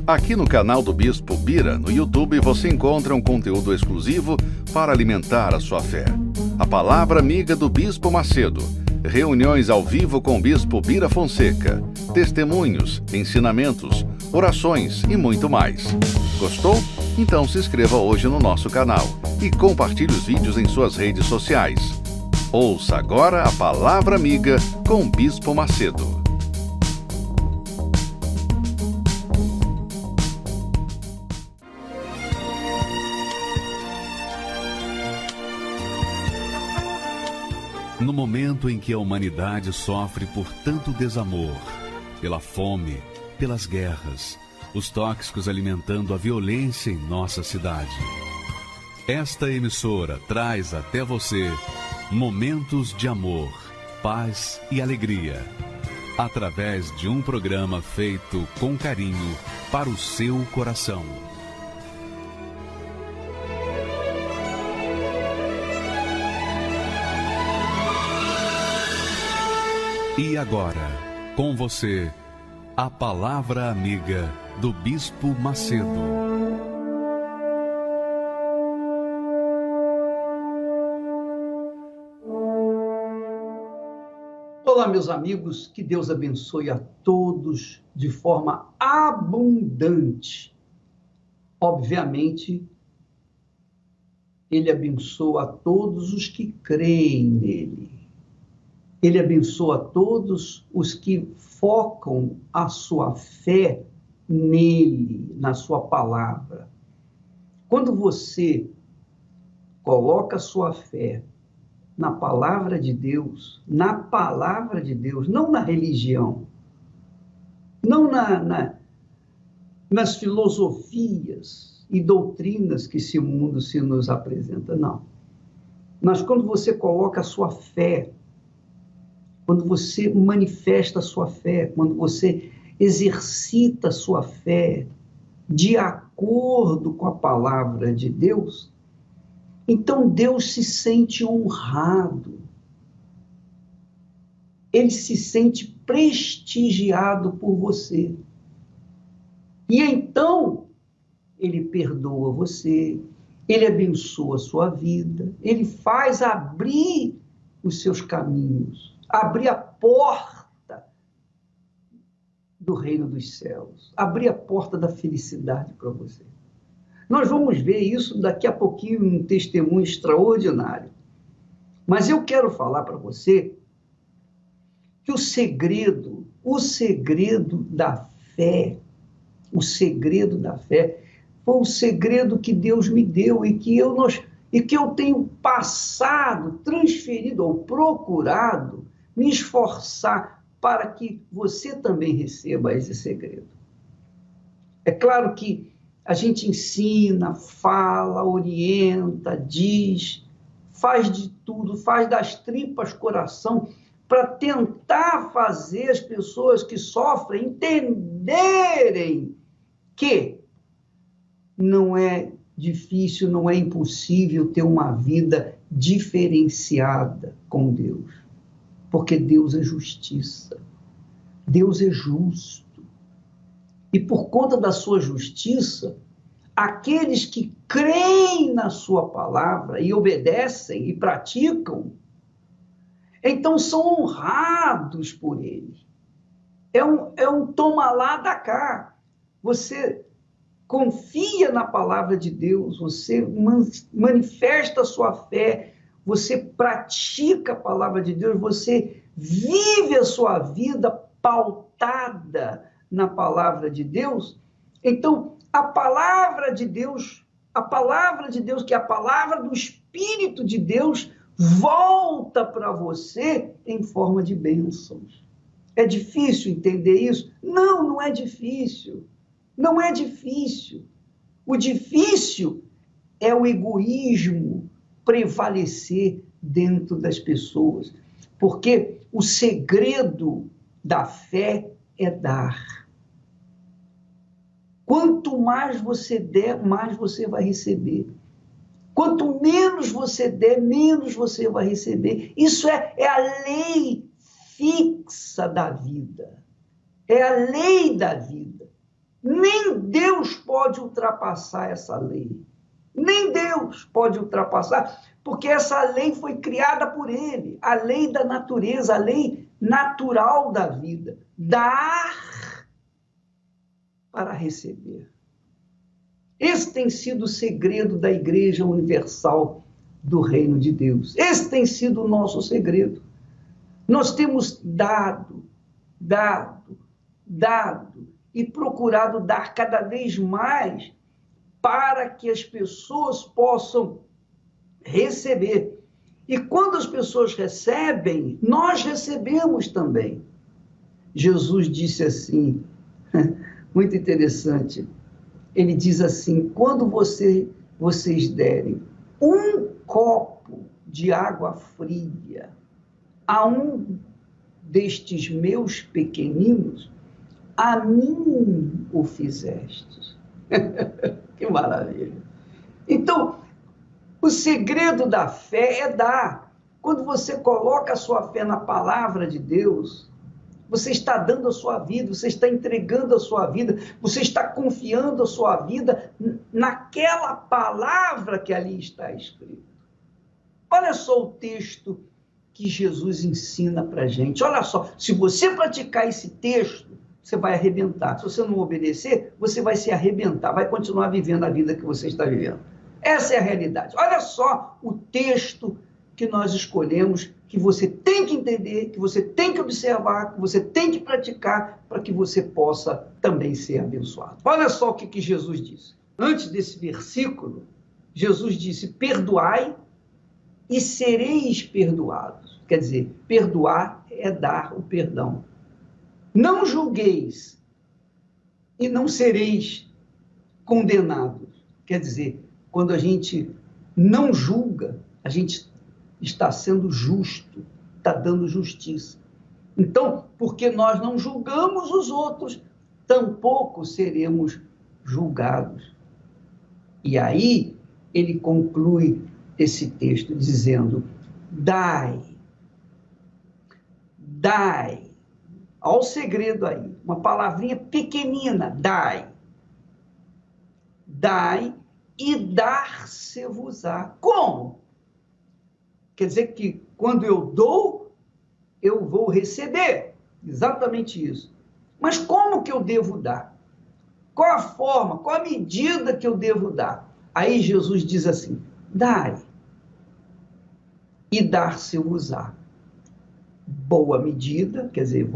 Aqui no canal do Bispo Bira, no YouTube, você encontra um conteúdo exclusivo para alimentar a sua fé. A Palavra Amiga do Bispo Macedo. Reuniões ao vivo com o Bispo Bira Fonseca. Testemunhos, ensinamentos, orações e muito mais. Gostou? Então se inscreva hoje no nosso canal e compartilhe os vídeos em suas redes sociais. Ouça agora a Palavra Amiga com o Bispo Macedo. No momento em que a humanidade sofre por tanto desamor, pela fome, pelas guerras, os tóxicos alimentando a violência em nossa cidade, esta emissora traz até você momentos de amor, paz e alegria, através de um programa feito com carinho para o seu coração. E agora, com você, a Palavra Amiga do Bispo Macedo. Olá, meus amigos, que Deus abençoe a todos de forma abundante. Obviamente, Ele abençoa a todos os que creem nele. Ele abençoa a todos os que focam a sua fé nele, na sua palavra. Quando você coloca a sua fé na palavra de Deus, não na religião, não nas filosofias e doutrinas que esse mundo se nos apresenta, não. Mas quando você coloca a sua fé, quando você manifesta a sua fé, quando você exercita a sua fé de acordo com a palavra de Deus, então Deus se sente honrado. Ele se sente prestigiado por você. E então, ele perdoa você, ele abençoa a sua vida, ele faz abrir os seus caminhos, abrir a porta do reino dos céus, abrir a porta da felicidade para você. Nós vamos ver isso daqui a pouquinho em um testemunho extraordinário. Mas eu quero falar para você que o segredo da fé, foi o segredo que Deus me deu e que eu tenho passado, transferido ou procurado me esforçar para que você também receba esse segredo. É claro que a gente ensina, fala, orienta, diz, faz de tudo, faz das tripas coração para tentar fazer as pessoas que sofrem entenderem que não é difícil, não é impossível ter uma vida diferenciada com Deus. Porque Deus é justiça, Deus é justo. E por conta da sua justiça, aqueles que creem na sua palavra e obedecem e praticam, então são honrados por ele. É um toma lá da cá. Você confia na palavra de Deus, você manifesta a sua fé, você pratica a palavra de Deus, você vive a sua vida pautada na palavra de Deus. Então, a palavra de Deus, que é a palavra do Espírito de Deus, volta para você em forma de bênçãos. É difícil entender isso? Não, não é difícil. Não é difícil. O difícil é o egoísmo prevalecer dentro das pessoas. Porque o segredo da fé é dar. Quanto mais você der, mais você vai receber. Quanto menos você der, menos você vai receber. Isso é a lei fixa da vida. É a lei da vida. Nem Deus pode ultrapassar essa lei. Nem Deus pode ultrapassar, porque essa lei foi criada por ele, a lei da natureza, a lei natural da vida. Dar para receber. Esse tem sido o segredo da Igreja Universal do Reino de Deus. Esse tem sido o nosso segredo. Nós temos dado e procurado dar cada vez mais para que as pessoas possam receber. E quando as pessoas recebem, nós recebemos também. Jesus disse assim, muito interessante, ele diz assim, quando vocês derem um copo de água fria a um destes meus pequeninos, a mim o fizestes. Que maravilha! Então, o segredo da fé é dar. Quando você coloca a sua fé na palavra de Deus, você está dando a sua vida, você está entregando a sua vida, você está confiando a sua vida naquela palavra que ali está escrita. Olha só o texto que Jesus ensina para a gente. Olha só, se você praticar esse texto, você vai arrebentar. Se você não obedecer, você vai se arrebentar, vai continuar vivendo a vida que você está vivendo. Essa é a realidade. Olha só o texto que nós escolhemos, que você tem que entender, que você tem que observar, que você tem que praticar, para que você possa também ser abençoado. Olha só o que Jesus disse. Antes desse versículo, Jesus disse, perdoai e sereis perdoados. Quer dizer, perdoar é dar o perdão. Não julgueis e não sereis condenados. Quer dizer, quando a gente não julga, a gente está sendo justo, está dando justiça. Então, porque nós não julgamos os outros, tampouco seremos julgados. E aí, ele conclui esse texto dizendo, dai. Olha o segredo aí, uma palavrinha pequenina, dai. Dai e dar-se-vos-á. Como? Quer dizer que quando eu dou, eu vou receber. Exatamente isso. Mas como que eu devo dar? Qual a forma, qual a medida que eu devo dar? Aí Jesus diz assim, dai e dar-se-vos-á. Boa medida, quer dizer,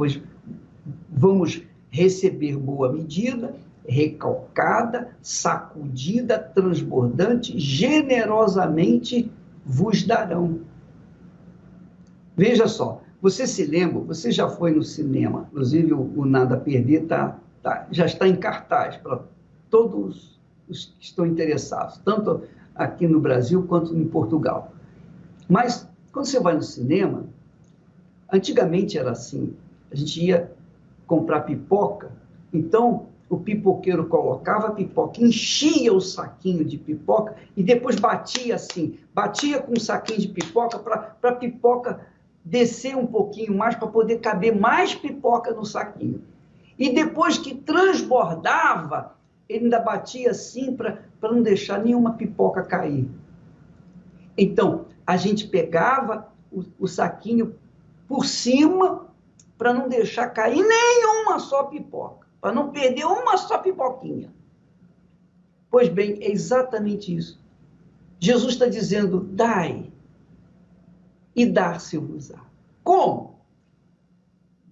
vamos receber boa medida, recalcada, sacudida, transbordante, generosamente vos darão. Veja só, você se lembra, você já foi no cinema, inclusive o Nada a Perder já está em cartaz para todos os que estão interessados, tanto aqui no Brasil quanto em Portugal. Mas quando você vai no cinema, antigamente era assim, a gente ia comprar pipoca, então o pipoqueiro colocava a pipoca, enchia o saquinho de pipoca e depois batia assim, batia com o saquinho de pipoca para a pipoca descer um pouquinho mais, para poder caber mais pipoca no saquinho. E depois que transbordava, ele ainda batia assim para não deixar nenhuma pipoca cair. Então, a gente pegava o saquinho por cima para não deixar cair nenhuma só pipoca, para não perder uma só pipoquinha. Pois bem, é exatamente isso. Jesus está dizendo, dai e dar-se-vos-á. Como?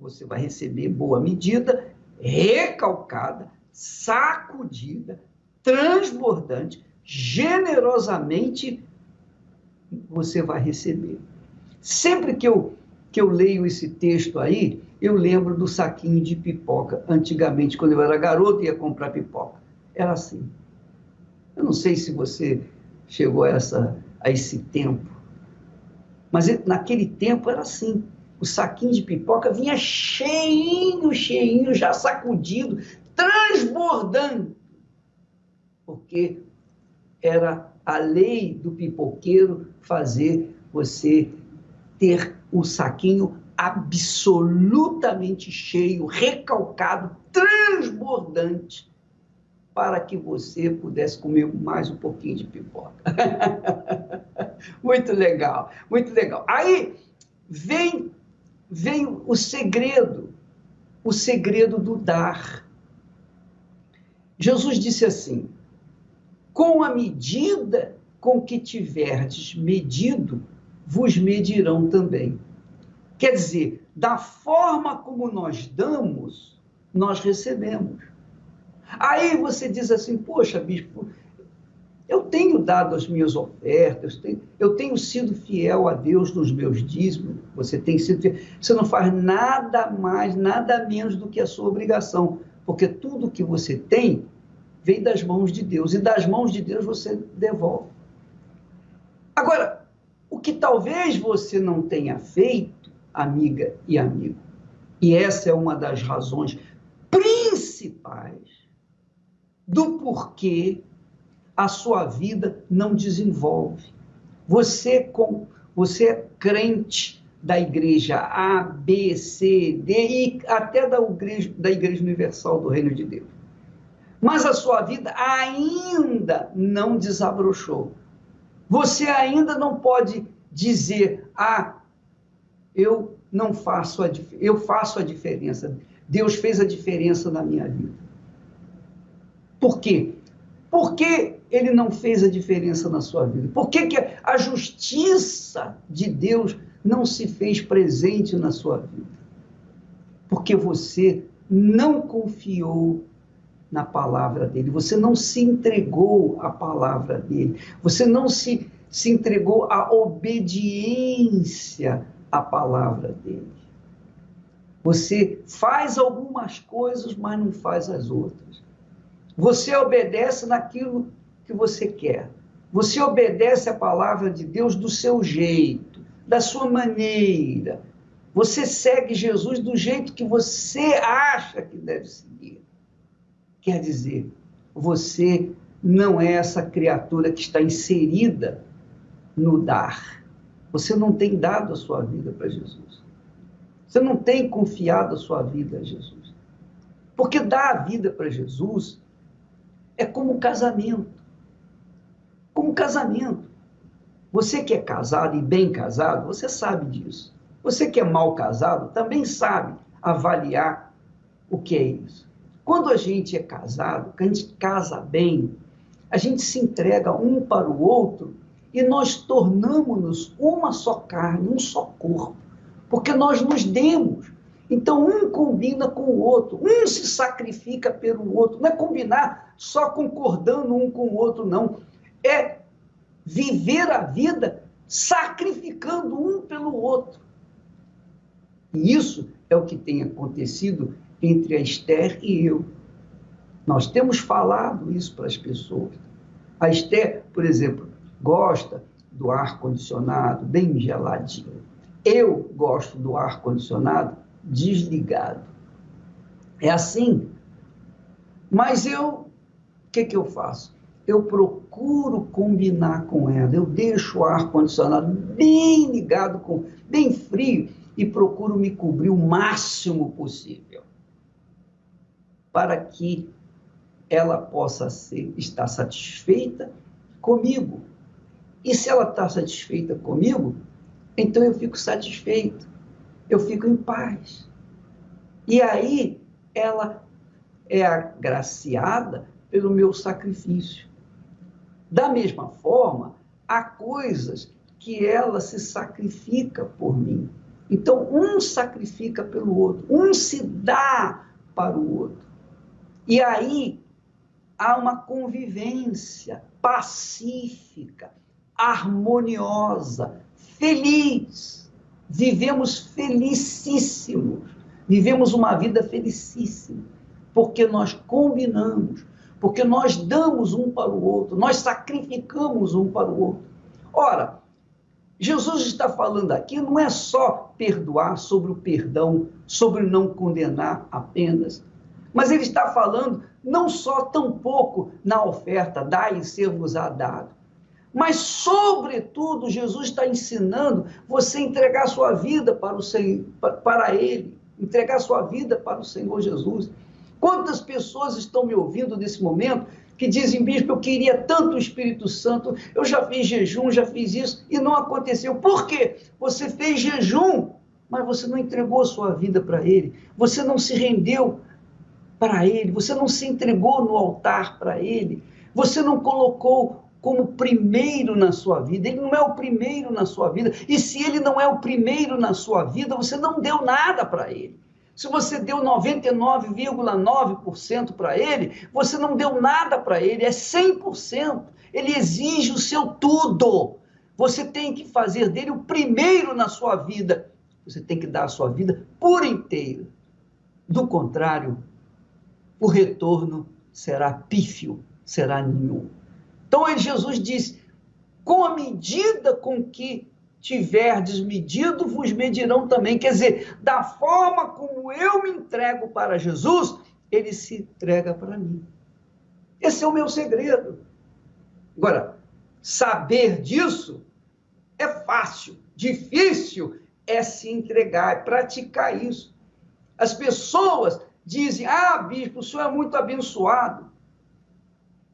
Você vai receber boa medida, recalcada, sacudida, transbordante, generosamente você vai receber. Sempre que eu leio esse texto aí, eu lembro do saquinho de pipoca. Antigamente, quando eu era garoto, ia comprar pipoca. Era assim. Eu não sei se você chegou a esse tempo, mas naquele tempo era assim. O saquinho de pipoca vinha cheinho, já sacudido, transbordando. Porque era a lei do pipoqueiro fazer você ter o saquinho absolutamente cheio, recalcado, transbordante para que você pudesse comer mais um pouquinho de pipoca. Muito legal, muito legal. Aí vem o segredo do dar. Jesus disse assim: com a medida com que tiverdes medido, vos medirão também. Quer dizer, da forma como nós damos, nós recebemos. Aí você diz assim: poxa, bispo, eu tenho dado as minhas ofertas, eu tenho sido fiel a Deus nos meus dízimos, você tem sido fiel. Você não faz nada mais, nada menos do que a sua obrigação, porque tudo que você tem vem das mãos de Deus, e das mãos de Deus você devolve. Agora, o que talvez você não tenha feito, amiga e amigo, e essa é uma das razões principais do porquê a sua vida não desenvolve. Você é crente da igreja A, B, C, D e até da Igreja Universal do Reino de Deus. Mas a sua vida ainda não desabrochou. Você ainda não pode dizer: eu faço a diferença. Deus fez a diferença na minha vida. Por quê? Por que ele não fez a diferença na sua vida? Por que a justiça de Deus não se fez presente na sua vida? Porque você não confiou na palavra dele, você não se entregou à palavra dele, você não se entregou à obediência à palavra dele. Você faz algumas coisas, mas não faz as outras. Você obedece naquilo que você quer. Você obedece a palavra de Deus do seu jeito, da sua maneira. Você segue Jesus do jeito que você acha que deve seguir. Quer dizer, você não é essa criatura que está inserida no dar. Você não tem dado a sua vida para Jesus. Você não tem confiado a sua vida a Jesus. Porque dar a vida para Jesus é como um casamento. Como um casamento. Você que é casado e bem casado, você sabe disso. Você que é mal casado também sabe avaliar o que é isso. Quando a gente é casado, quando a gente casa bem, a gente se entrega um para o outro e nós tornamos-nos uma só carne, um só corpo, porque nós nos demos. Então, um combina com o outro, um se sacrifica pelo outro. Não é combinar só concordando um com o outro, não. É viver a vida sacrificando um pelo outro. E isso é o que tem acontecido entre a Esther e eu. Nós temos falado isso para as pessoas. A Esther, por exemplo, gosta do ar-condicionado bem geladinho. Eu gosto do ar-condicionado desligado. É assim. Mas o que eu faço? Eu procuro combinar com ela. Eu deixo o ar-condicionado bem ligado, bem frio, e procuro me cobrir o máximo possível para que ela possa estar satisfeita comigo. E se ela está satisfeita comigo, então eu fico satisfeito, eu fico em paz. E aí ela é agraciada pelo meu sacrifício. Da mesma forma, há coisas que ela se sacrifica por mim. Então, um sacrifica pelo outro, um se dá para o outro. E aí há uma convivência pacífica, harmoniosa, feliz. Vivemos felicíssimos, vivemos uma vida felicíssima, porque nós combinamos, porque nós damos um para o outro, nós sacrificamos um para o outro. Ora, Jesus está falando aqui, não é só perdoar, sobre o perdão, sobre não condenar apenas, mas ele está falando não só tampouco na oferta, dai e ser-vos-á dado, mas, sobretudo, Jesus está ensinando você a entregar sua vida para Ele, entregar sua vida para o Senhor Jesus. Quantas pessoas estão me ouvindo nesse momento que dizem, bispo, eu queria tanto o Espírito Santo, eu já fiz jejum, já fiz isso, e não aconteceu. Por quê? Você fez jejum, mas você não entregou a sua vida para Ele, você não se rendeu para Ele, você não se entregou no altar para Ele, você não colocou como primeiro na sua vida. Ele não é o primeiro na sua vida, e se Ele não é o primeiro na sua vida, você não deu nada para Ele. Se você deu 99,9% para Ele, você não deu nada para Ele, é 100%. Ele exige o seu tudo. Você tem que fazer dele o primeiro na sua vida. Você tem que dar a sua vida por inteiro. Do contrário, o retorno será pífio, será nenhum. Então, Jesus disse, com a medida com que tiverdes medido, vos medirão também. Quer dizer, da forma como eu me entrego para Jesus, Ele se entrega para mim. Esse é o meu segredo. Agora, saber disso é fácil, difícil é se entregar, é praticar isso. As pessoas dizem, bispo, o senhor é muito abençoado.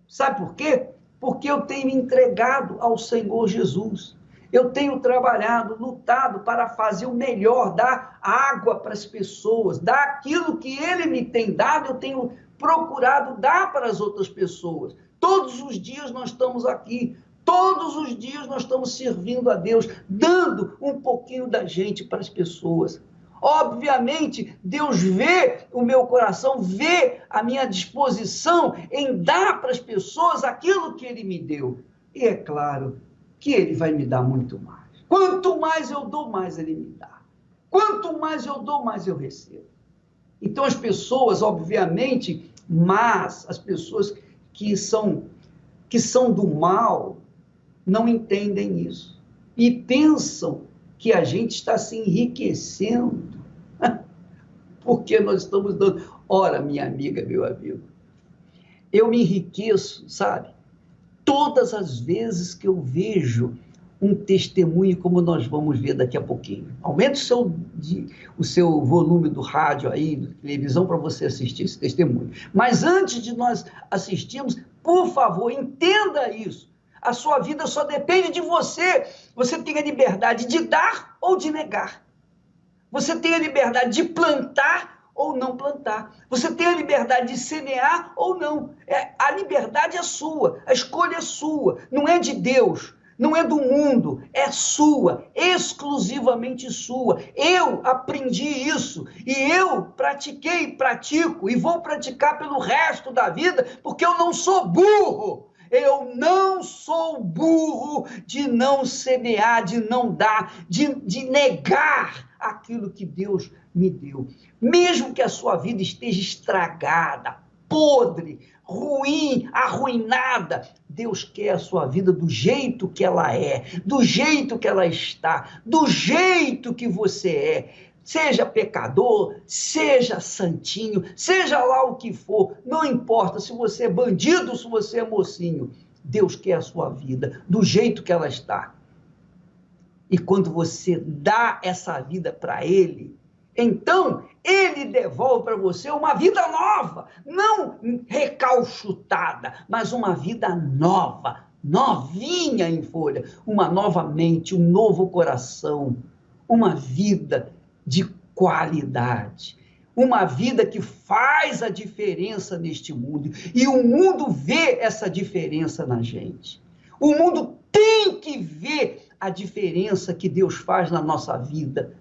Sabe por quê? Porque eu tenho me entregado ao Senhor Jesus. Eu tenho trabalhado, lutado para fazer o melhor, dar água para as pessoas, dar aquilo que Ele me tem dado, eu tenho procurado dar para as outras pessoas. Todos os dias nós estamos aqui, todos os dias nós estamos servindo a Deus, dando um pouquinho da gente para as pessoas. Obviamente, Deus vê o meu coração, vê a minha disposição em dar para as pessoas aquilo que Ele me deu. E é claro que Ele vai me dar muito mais. Quanto mais eu dou, mais Ele me dá. Quanto mais eu dou, mais eu recebo. Então as pessoas, obviamente, mas as pessoas que são do mal, não entendem isso. E pensam que a gente está se enriquecendo, porque nós estamos dando. Ora, minha amiga, meu amigo, eu me enriqueço, sabe? Todas as vezes que eu vejo um testemunho, como nós vamos ver daqui a pouquinho. Aumente o seu volume do rádio aí, da televisão, para você assistir esse testemunho. Mas antes de nós assistirmos, por favor, entenda isso. A sua vida só depende de você. Você tem a liberdade de dar ou de negar. Você tem a liberdade de plantar ou não plantar. Você tem a liberdade de semear ou não. A liberdade é sua, a escolha é sua, não é de Deus, não é do mundo, é sua, exclusivamente sua. Eu aprendi isso e eu pratiquei, pratico e vou praticar pelo resto da vida, porque eu não sou burro. Eu não sou burro de não semear, de não dar, de negar aquilo que Deus me deu. Mesmo que a sua vida esteja estragada, podre, ruim, arruinada, Deus quer a sua vida do jeito que ela é, do jeito que ela está, do jeito que você é. Seja pecador, seja santinho, seja lá o que for, não importa se você é bandido ou se você é mocinho, Deus quer a sua vida do jeito que ela está. E quando você dá essa vida para Ele, então Ele devolve para você uma vida nova, não recalchutada, mas uma vida nova, novinha em folha, uma nova mente, um novo coração, uma vida de qualidade, uma vida que faz a diferença neste mundo, e o mundo vê essa diferença na gente. O mundo tem que ver a diferença que Deus faz na nossa vida,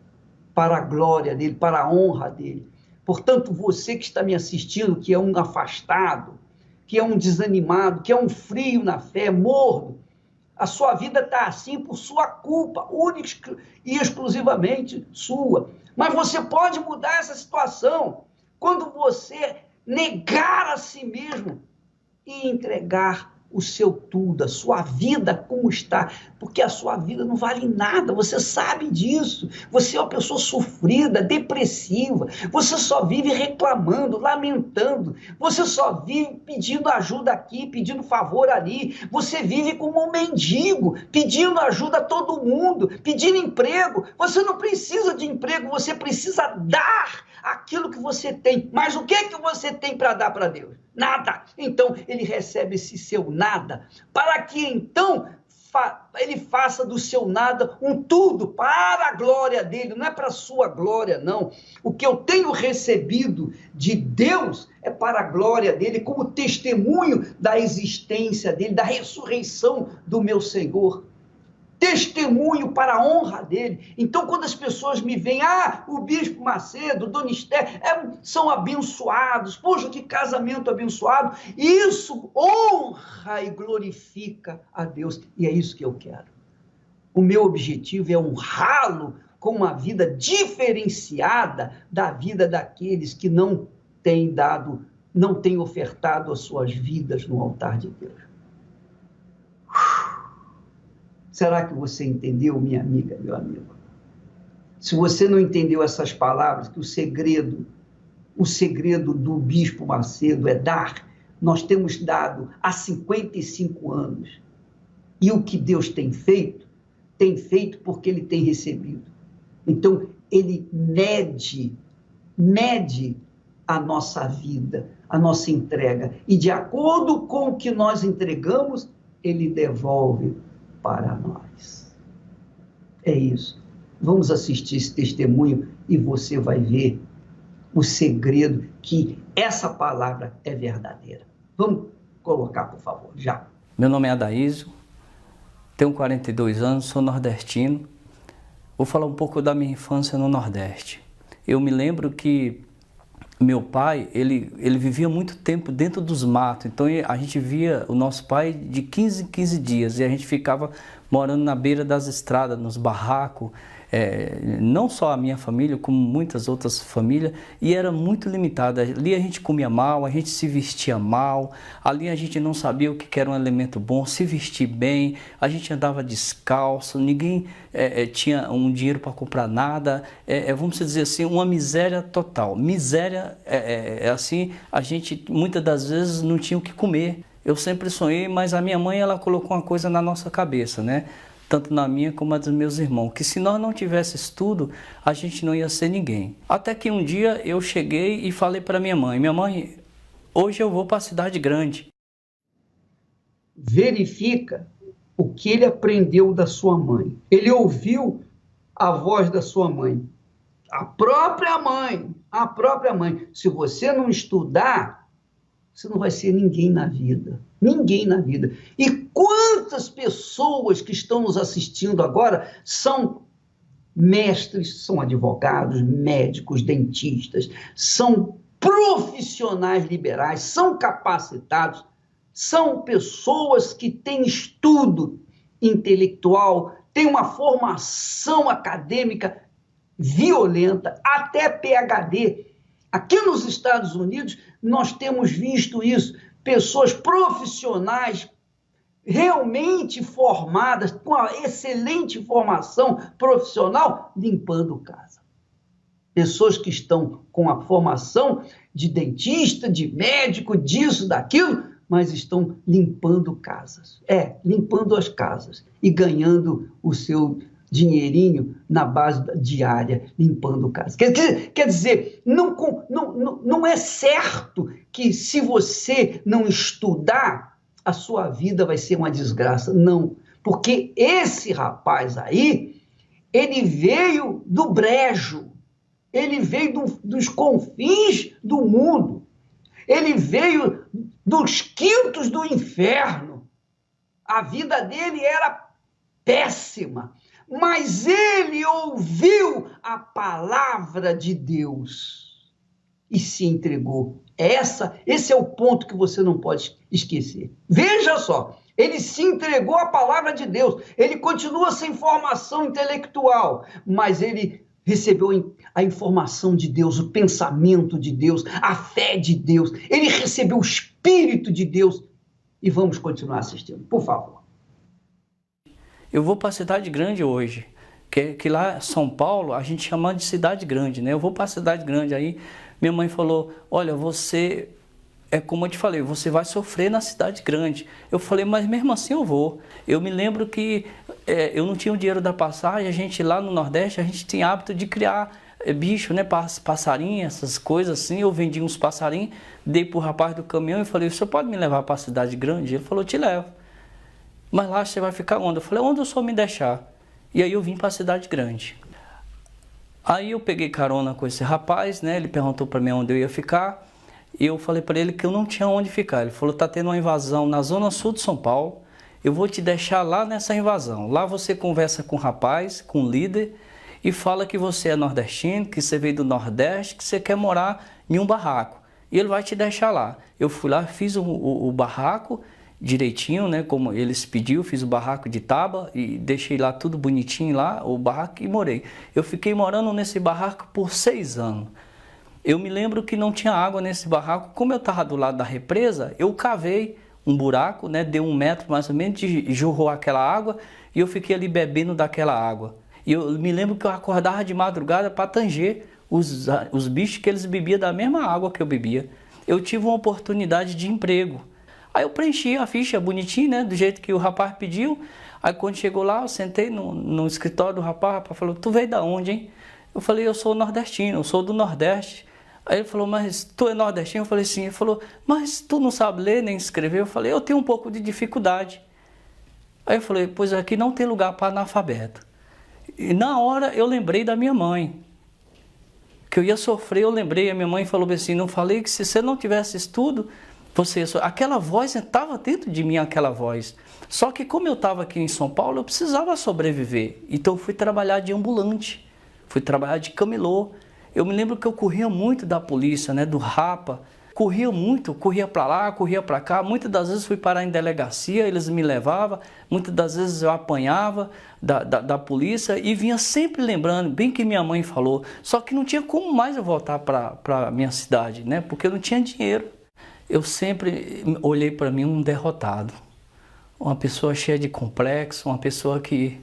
para a glória dele, para a honra dele. Portanto, você que está me assistindo, que é um afastado, que é um desanimado, que é um frio na fé, morno, a sua vida está assim por sua culpa, única e exclusivamente sua. Mas você pode mudar essa situação quando você negar a si mesmo e entregar o seu tudo, a sua vida como está, porque a sua vida não vale nada, você sabe disso. Você é uma pessoa sofrida, depressiva, você só vive reclamando, lamentando, você só vive pedindo ajuda aqui, pedindo favor ali, você vive como um mendigo, pedindo ajuda a todo mundo, pedindo emprego. Você não precisa de emprego, você precisa dar aquilo que você tem. Mas o que é que você tem para dar para Deus? Nada. Então, ele recebe esse seu nada, para que então ele faça do seu nada um tudo para a glória dele, não é para a sua glória, não. O que eu tenho recebido de Deus é para a glória dele, como testemunho da existência dele, da ressurreição do meu Senhor. Testemunho para a honra dele. Então, quando as pessoas me veem, o Bispo Macedo, Dona Esther, são abençoados, poxa, que casamento abençoado, isso honra e glorifica a Deus, e é isso que eu quero. O meu objetivo é honrá-lo com uma vida diferenciada da vida daqueles que não têm ofertado as suas vidas no altar de Deus. Será que você entendeu, minha amiga, meu amigo? Se você não entendeu essas palavras, que o segredo do Bispo Macedo é dar, nós temos dado há 55 anos. E o que Deus tem feito porque ele tem recebido. Então, ele mede a nossa vida, a nossa entrega. E de acordo com o que nós entregamos, ele devolve para nós. É isso. Vamos assistir esse testemunho e você vai ver o segredo que essa palavra é verdadeira. Vamos colocar, por favor, já. Meu nome é Adaísio, tenho 42 anos, sou nordestino. Vou falar um pouco da minha infância no Nordeste. Eu me lembro que meu pai, ele vivia muito tempo dentro dos matos, então a gente via o nosso pai de 15 em 15 dias e a gente ficava morando na beira das estradas, nos barracos, não só a minha família, como muitas outras famílias, e era muito limitada. Ali a gente comia mal, a gente se vestia mal, ali a gente não sabia o que era um elemento bom, se vestir bem, a gente andava descalço, ninguém tinha um dinheiro para comprar nada, vamos dizer assim, uma miséria total. Miséria, assim, a gente muitas das vezes não tinha o que comer. Eu sempre sonhei, mas a minha mãe, ela colocou uma coisa na nossa cabeça, né? Tanto na minha como na dos meus irmãos, que se nós não tivéssemos estudo, a gente não ia ser ninguém. Até que um dia eu cheguei e falei para minha mãe, hoje eu vou para a cidade grande. Verifica o que ele aprendeu da sua mãe. Ele ouviu a voz da sua mãe. A própria mãe. Se você não estudar, você não vai ser ninguém na vida. Ninguém na vida. E quantas pessoas que estão nos assistindo agora são mestres, são advogados, médicos, dentistas, são profissionais liberais, são capacitados, são pessoas que têm estudo intelectual, têm uma formação acadêmica violenta, até PhD. Aqui nos Estados Unidos, nós temos visto isso, pessoas profissionais realmente formadas, com uma excelente formação profissional, limpando casa. Pessoas que estão com a formação de dentista, de médico, disso, daquilo, mas estão limpando casas. Limpando as casas e ganhando o seu dinheirinho na base diária, limpando casa. Quer dizer, não é certo que se você não estudar, a sua vida vai ser uma desgraça. Não, porque esse rapaz aí, ele veio do brejo, ele veio dos confins do mundo, ele veio dos quintos do inferno. A vida dele era péssima. Mas ele ouviu a palavra de Deus e se entregou. Esse é o ponto que você não pode esquecer. Veja só, ele se entregou à palavra de Deus. Ele continua sem formação intelectual, mas ele recebeu a informação de Deus, o pensamento de Deus, a fé de Deus. Ele recebeu o Espírito de Deus. E vamos continuar assistindo, por favor. Eu vou para a cidade grande hoje, que lá São Paulo a gente chama de cidade grande, né? Eu vou para a cidade grande, aí minha mãe falou, olha, você, como eu te falei, você vai sofrer na cidade grande. Eu falei, mas mesmo assim eu vou. Eu me lembro que eu não tinha o dinheiro da passagem, a gente lá no Nordeste, a gente tinha hábito de criar bicho, né? Passarinho, essas coisas assim. Eu vendi uns passarinhos, dei pro rapaz do caminhão e falei, o senhor pode me levar para a cidade grande? Ele falou, te levo. Mas lá você vai ficar onde? Eu falei, onde o senhor me deixar? E aí eu vim para a cidade grande. Aí eu peguei carona com esse rapaz, né? Ele perguntou para mim onde eu ia ficar. E eu falei para ele que eu não tinha onde ficar. Ele falou, tá tendo uma invasão na zona sul de São Paulo. Eu vou te deixar lá nessa invasão. Lá você conversa com o rapaz, com o líder, e fala que você é nordestino, que você veio do Nordeste, que você quer morar em um barraco. E ele vai te deixar lá. Eu fui lá, fiz o barraco direitinho, né? Como eles pediu, fiz o barraco de tábua e deixei lá tudo bonitinho lá, o barraco, e morei. Eu fiquei morando nesse barraco por 6 anos. Eu me lembro que não tinha água nesse barraco. Como eu estava do lado da represa, eu cavei um buraco, né? Deu 1 metro mais ou menos, jorrou aquela água e eu fiquei ali bebendo daquela água. E eu me lembro que eu acordava de madrugada para tanger os bichos, que eles bebiam da mesma água que eu bebia. Eu tive uma oportunidade de emprego. Aí eu preenchi a ficha bonitinha, né? Do jeito que o rapaz pediu. Aí quando chegou lá, eu sentei no escritório do rapaz. O rapaz falou, tu veio da onde, hein? Eu falei, eu sou nordestino, eu sou do Nordeste. Aí ele falou, mas tu é nordestino? Eu falei, sim. Ele falou, mas tu não sabe ler nem escrever? Eu falei, eu tenho um pouco de dificuldade. Aí eu falei, pois aqui não tem lugar para analfabeto. E na hora eu lembrei da minha mãe. Que eu ia sofrer, eu lembrei. A minha mãe falou assim, não falei que se você não tivesse estudo, você ia sofrer. Aquela voz estava dentro de mim, aquela voz. Só que como eu estava aqui em São Paulo, eu precisava sobreviver. Então eu fui trabalhar de ambulante, fui trabalhar de camelô. Eu me lembro que eu corria muito da polícia, né, do Rapa. Corria muito, corria para lá, corria para cá. Muitas das vezes fui parar em delegacia, eles me levavam. Muitas das vezes eu apanhava da polícia e vinha sempre lembrando, bem que minha mãe falou. Só que não tinha como mais eu voltar para a minha cidade, né, porque eu não tinha dinheiro. Eu sempre olhei para mim um derrotado. Uma pessoa cheia de complexo, uma pessoa que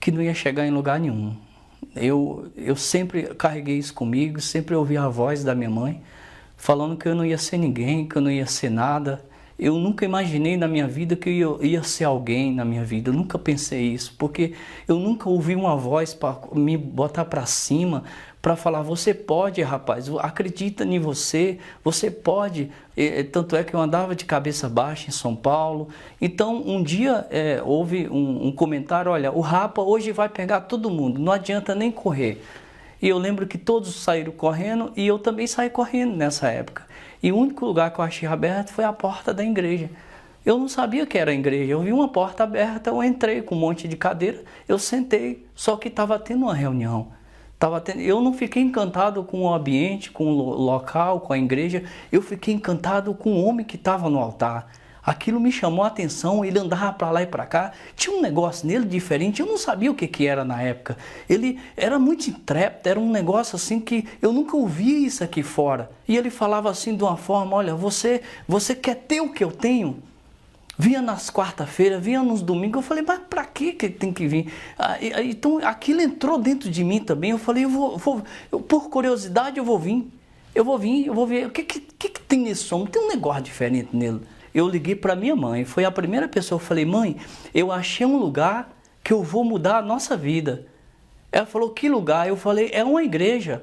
não ia chegar em lugar nenhum. Eu sempre carreguei isso comigo, sempre ouvi a voz da minha mãe falando que eu não ia ser ninguém, que eu não ia ser nada. Eu nunca imaginei na minha vida que eu ia ser alguém na minha vida. Eu nunca pensei isso, porque eu nunca ouvi uma voz para me botar para cima, para falar, você pode, rapaz, acredita em você, você pode. Tanto é que eu andava de cabeça baixa em São Paulo. Então, um dia houve um comentário, olha, o Rapa hoje vai pegar todo mundo, não adianta nem correr. E eu lembro que todos saíram correndo e eu também saí correndo nessa época. E o único lugar que eu achei aberto foi a porta da igreja. Eu não sabia que era a igreja, eu vi uma porta aberta, eu entrei com um monte de cadeira, eu sentei, só que estava tendo uma reunião. Eu não fiquei encantado com o ambiente, com o local, com a igreja, eu fiquei encantado com o homem que estava no altar. Aquilo me chamou a atenção, ele andava para lá e para cá, tinha um negócio nele diferente, eu não sabia o que era na época. Ele era muito intrépido, era um negócio assim que eu nunca ouvi isso aqui fora. E ele falava assim de uma forma, olha, você quer ter o que eu tenho? Vinha nas quarta-feiras, vinha nos domingos, eu falei, mas para que tem que vir? Então aquilo entrou dentro de mim também, eu falei, por curiosidade eu vou vir, eu vou ver, o que tem nesse homem? Tem um negócio diferente nele. Eu liguei para minha mãe, foi a primeira pessoa, eu falei, mãe, eu achei um lugar que eu vou mudar a nossa vida. Ela falou, que lugar? Eu falei, é uma igreja.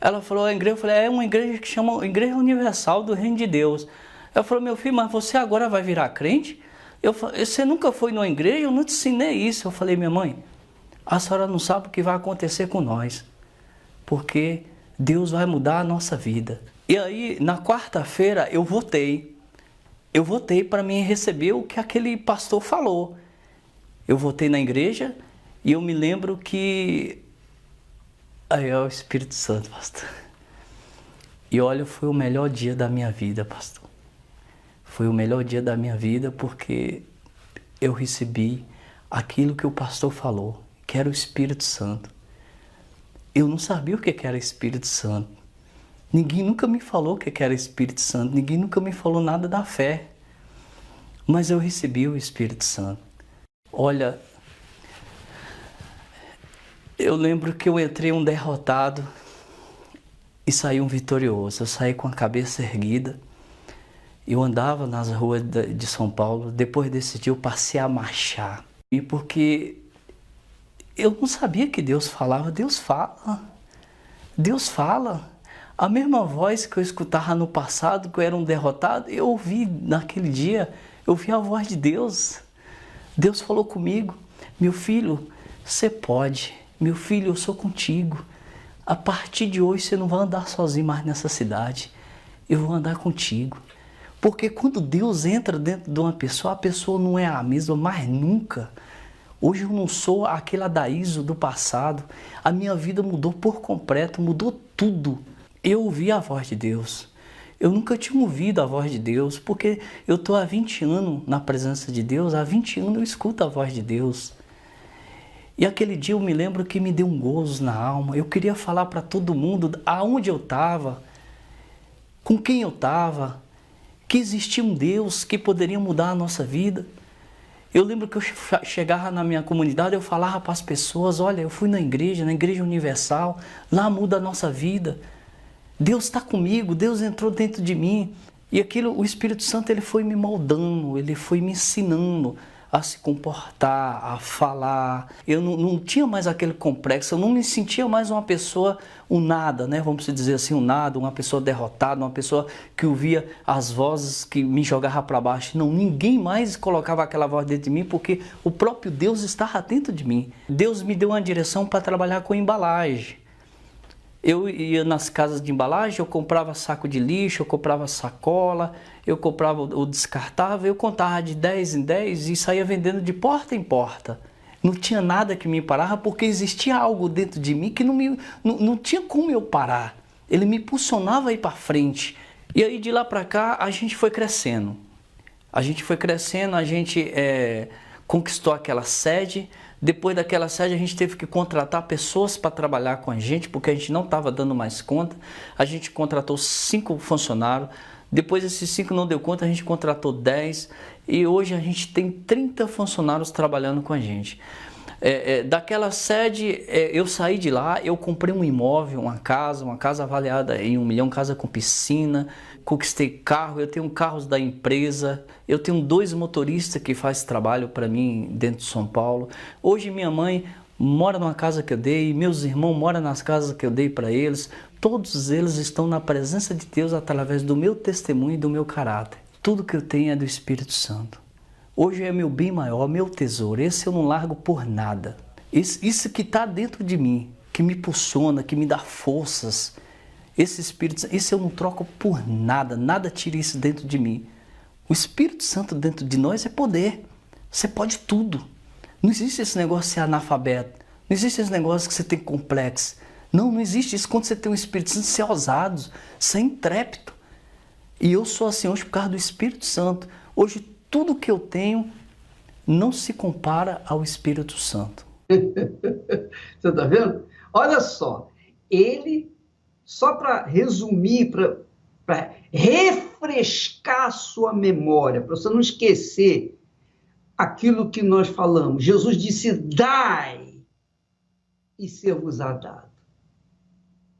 Ela falou, a igreja, eu falei, é uma igreja que chama Igreja Universal do Reino de Deus. Ela falou, meu filho, mas você agora vai virar crente? Eu falei, você nunca foi numa igreja? Eu não te ensinei isso. Eu falei, minha mãe, a senhora não sabe o que vai acontecer com nós, porque Deus vai mudar a nossa vida. E aí, na quarta-feira, eu votei para mim receber o que aquele pastor falou. Eu votei na igreja e eu me lembro que... Aí é o Espírito Santo, pastor. E olha, foi o melhor dia da minha vida, pastor. Foi o melhor dia da minha vida porque eu recebi aquilo que o pastor falou, que era o Espírito Santo. Eu não sabia o que era Espírito Santo. Ninguém nunca me falou o que era Espírito Santo, ninguém nunca me falou nada da fé. Mas eu recebi o Espírito Santo. Olha, eu lembro que eu entrei um derrotado e saí um vitorioso. Eu saí com a cabeça erguida. Eu andava nas ruas de São Paulo. Depois desse dia eu passei a marchar. E porque eu não sabia que Deus falava. Deus fala. Deus fala. A mesma voz que eu escutava no passado, que eu era um derrotado, eu ouvi naquele dia, eu ouvi a voz de Deus. Deus falou comigo: meu filho, você pode. Meu filho, eu sou contigo. A partir de hoje você não vai andar sozinho mais nessa cidade. Eu vou andar contigo. Porque quando Deus entra dentro de uma pessoa, a pessoa não é a mesma mais nunca. Hoje eu não sou aquele Adaíso do passado. A minha vida mudou por completo, mudou tudo. Eu ouvi a voz de Deus. Eu nunca tinha ouvido a voz de Deus, porque eu estou há 20 anos na presença de Deus, há 20 anos eu escuto a voz de Deus. E aquele dia eu me lembro que me deu um gozo na alma. Eu queria falar para todo mundo aonde eu estava, com quem eu estava, que existia um Deus que poderia mudar a nossa vida. Eu lembro que eu chegava na minha comunidade, eu falava para as pessoas: olha, eu fui na Igreja Universal, lá muda a nossa vida. Deus está comigo, Deus entrou dentro de mim. E aquilo, o Espírito Santo, ele foi me moldando, ele foi me ensinando a se comportar, a falar. Eu não tinha mais aquele complexo, eu não me sentia mais uma pessoa, um nada, né? Vamos dizer assim, um nada, uma pessoa derrotada, uma pessoa que ouvia as vozes que me jogavam para baixo. Não, ninguém mais colocava aquela voz dentro de mim, porque o próprio Deus estava dentro de mim. Deus me deu uma direção para trabalhar com embalagem. Eu ia nas casas de embalagem, eu comprava saco de lixo, eu comprava sacola, eu comprava o descartável, eu contava de 10 em 10 e saía vendendo de porta em porta. Não tinha nada que me parava, porque existia algo dentro de mim que não tinha como eu parar. Ele me impulsionava a ir para frente. E aí de lá para cá a gente foi crescendo. A gente conquistou aquela sede. Depois daquela sede a gente teve que contratar pessoas para trabalhar com a gente, porque a gente não estava dando mais conta. A gente contratou 5 funcionários. Depois esses 5 não deu conta, a gente contratou 10. E hoje a gente tem 30 funcionários trabalhando com a gente. Daquela sede, eu saí de lá, eu comprei um imóvel, uma casa avaliada em 1 milhão, casa com piscina, conquistei carro, eu tenho carros da empresa, eu tenho 2 motoristas que fazem trabalho para mim dentro de São Paulo. Hoje minha mãe mora numa casa que eu dei, meus irmãos moram nas casas que eu dei para eles, todos eles estão na presença de Deus através do meu testemunho e do meu caráter. Tudo que eu tenho é do Espírito Santo. Hoje é meu bem maior, meu tesouro. Esse eu não largo por nada. Isso que está dentro de mim, que me impulsiona, que me dá forças. Esse Espírito Santo, isso eu não troco por nada. Nada tira isso dentro de mim. O Espírito Santo dentro de nós é poder. Você pode tudo. Não existe esse negócio de ser analfabeto. Não existe esse negócio que você tem complexo. Não existe isso. Quando você tem o Espírito Santo, você é ousado, você é intrépido. E eu sou assim hoje por causa do Espírito Santo. Hoje tudo que eu tenho não se compara ao Espírito Santo. Você está vendo? Olha só, ele, só para resumir, para refrescar a sua memória, para você não esquecer aquilo que nós falamos. Jesus disse: dai e ser-vos-á dado.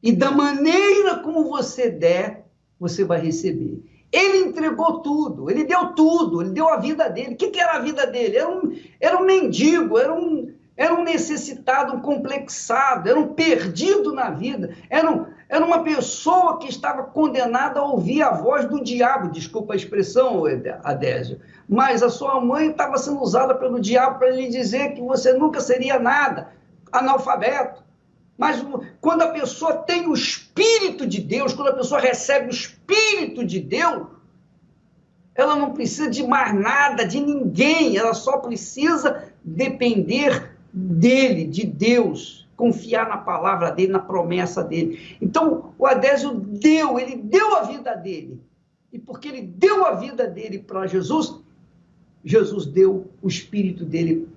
E da maneira como você der, você vai receber. Ele entregou tudo, ele deu tudo, ele deu a vida dele. O que era a vida dele? Era um mendigo, era um necessitado, um complexado, era um perdido na vida, era uma pessoa que estava condenada a ouvir a voz do diabo, desculpa a expressão, Adésio, mas a sua mãe estava sendo usada pelo diabo para lhe dizer que você nunca seria nada, analfabeto. Mas quando a pessoa tem o Espírito de Deus, quando a pessoa recebe o Espírito de Deus, ela não precisa de mais nada, de ninguém, ela só precisa depender dele, de Deus, confiar na palavra dele, na promessa dele. Então, o Adésio ele deu a vida dele. E porque ele deu a vida dele para Jesus, Jesus deu o Espírito dele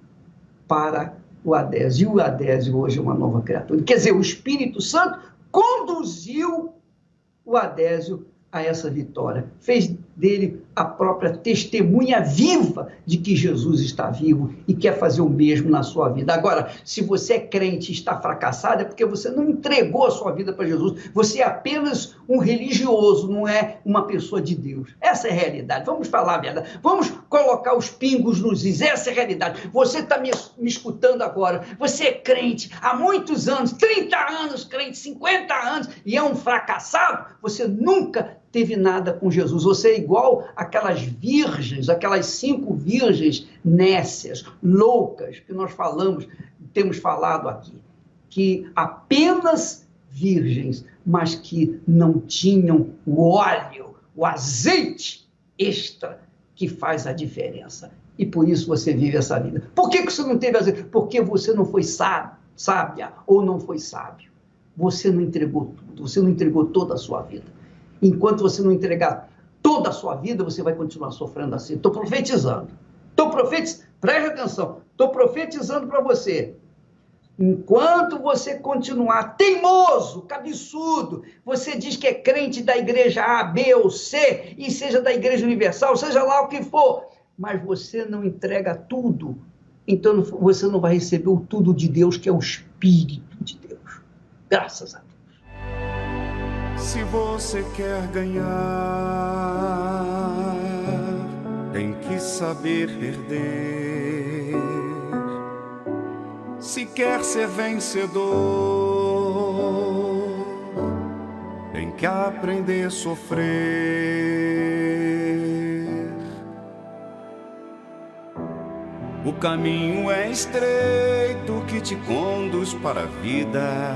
para o Adésio. E o Adésio hoje é uma nova criatura. Quer dizer, o Espírito Santo conduziu o Adésio a essa vitória, fez dele a própria testemunha viva de que Jesus está vivo e quer fazer o mesmo na sua vida. Agora, se você é crente e está fracassado, é porque você não entregou a sua vida para Jesus. Você é apenas um religioso, não é uma pessoa de Deus. Essa é a realidade. Vamos falar a verdade. Vamos colocar os pingos nos is. Essa é a realidade. Você está me escutando agora. Você é crente há muitos anos, 30 anos crente, 50 anos, e é um fracassado. Você nunca teve nada com Jesus. Você é igual aquelas virgens, aquelas 5 virgens nécias, loucas, que nós temos falado aqui, que apenas virgens, mas que não tinham o óleo, o azeite extra que faz a diferença. E por isso você vive essa vida. Por que você não teve azeite? Porque você não foi sábia ou não foi sábio. Você não entregou tudo, você não entregou toda a sua vida. Enquanto você não entregar toda a sua vida, você vai continuar sofrendo assim. Estou profetizando. Preste atenção. Estou profetizando para você. Enquanto você continuar teimoso, cabeçudo, você diz que é crente da igreja A, B ou C, e seja da igreja universal, seja lá o que for, mas você não entrega tudo, então você não vai receber o tudo de Deus, que é o Espírito de Deus. Graças a Deus. Se você quer ganhar, tem que saber perder. Se quer ser vencedor, tem que aprender a sofrer. O caminho é estreito que te conduz para a vida,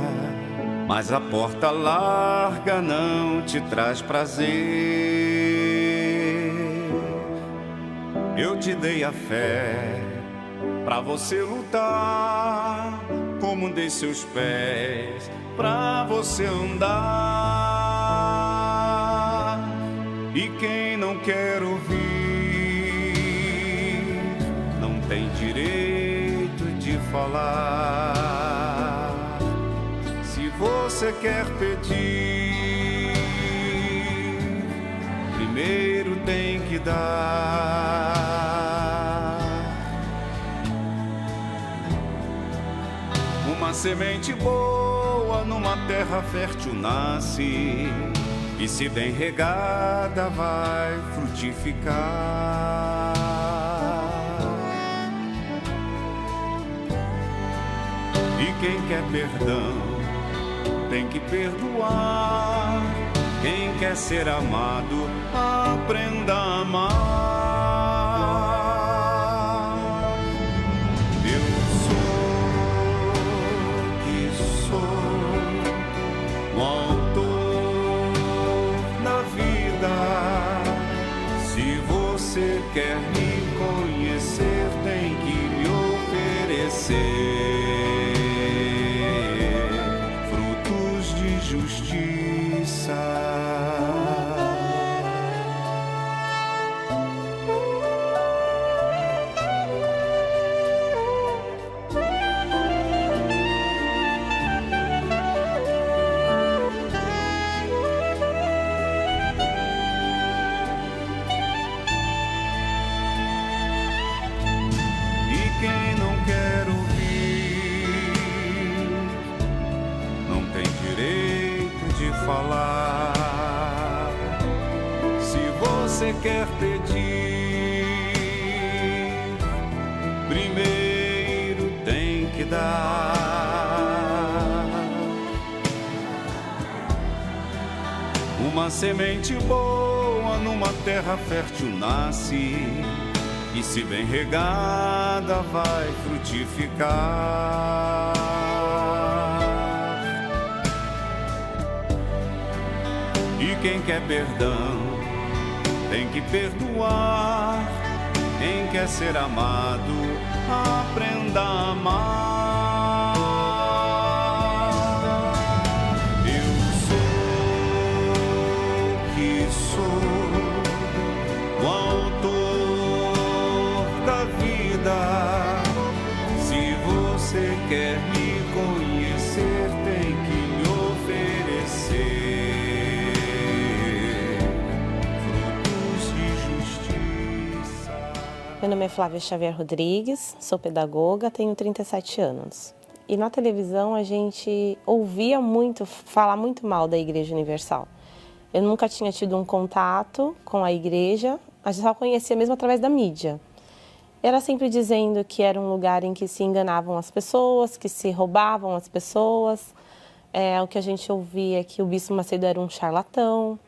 mas a porta larga não te traz prazer. Eu te dei a fé pra você lutar, como dei seus pés pra você andar. E quem não quer ouvir não tem direito de falar. Se você quer pedir, primeiro tem que dar. Uma semente boa numa terra fértil nasce, e se bem regada vai frutificar. E quem quer perdão tem que perdoar. Quem quer ser amado, aprenda a amar. Eu sou que sou o autor da vida. Se você quer me conhecer, tem que me oferecer justiça. E quem não quer ouvir não tem direito de falar. Se você quer pedir, primeiro tem que dar. Uma semente boa numa terra fértil nasce, e se bem regada vai frutificar. E quem quer perdão tem que perdoar. Quem quer ser amado, aprenda a amar. Eu sou que sou o autor da vida. Se você quer me conhecer, tem que me oferecer Meu nome é Flávia Xavier Rodrigues, sou pedagoga, tenho 37 anos. E na televisão a gente ouvia muito, falar muito mal da Igreja Universal. Eu nunca tinha tido um contato com a igreja, a gente só conhecia mesmo através da mídia. Era sempre dizendo que era um lugar em que se enganavam as pessoas, que se roubavam as pessoas. O que a gente ouvia é que o Bispo Macedo era um charlatão,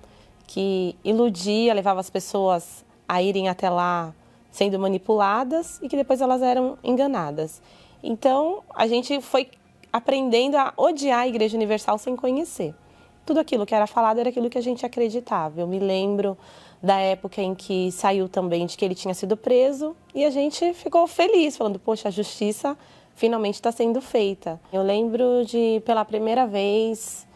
que iludia, levava as pessoas a irem até lá sendo manipuladas e que depois elas eram enganadas. Então, a gente foi aprendendo a odiar a Igreja Universal sem conhecer. Tudo aquilo que era falado era aquilo que a gente acreditava. Eu me lembro da época em que saiu também de que ele tinha sido preso e a gente ficou feliz, falando, poxa, a justiça finalmente está sendo feita. Eu lembro de, pela primeira vez,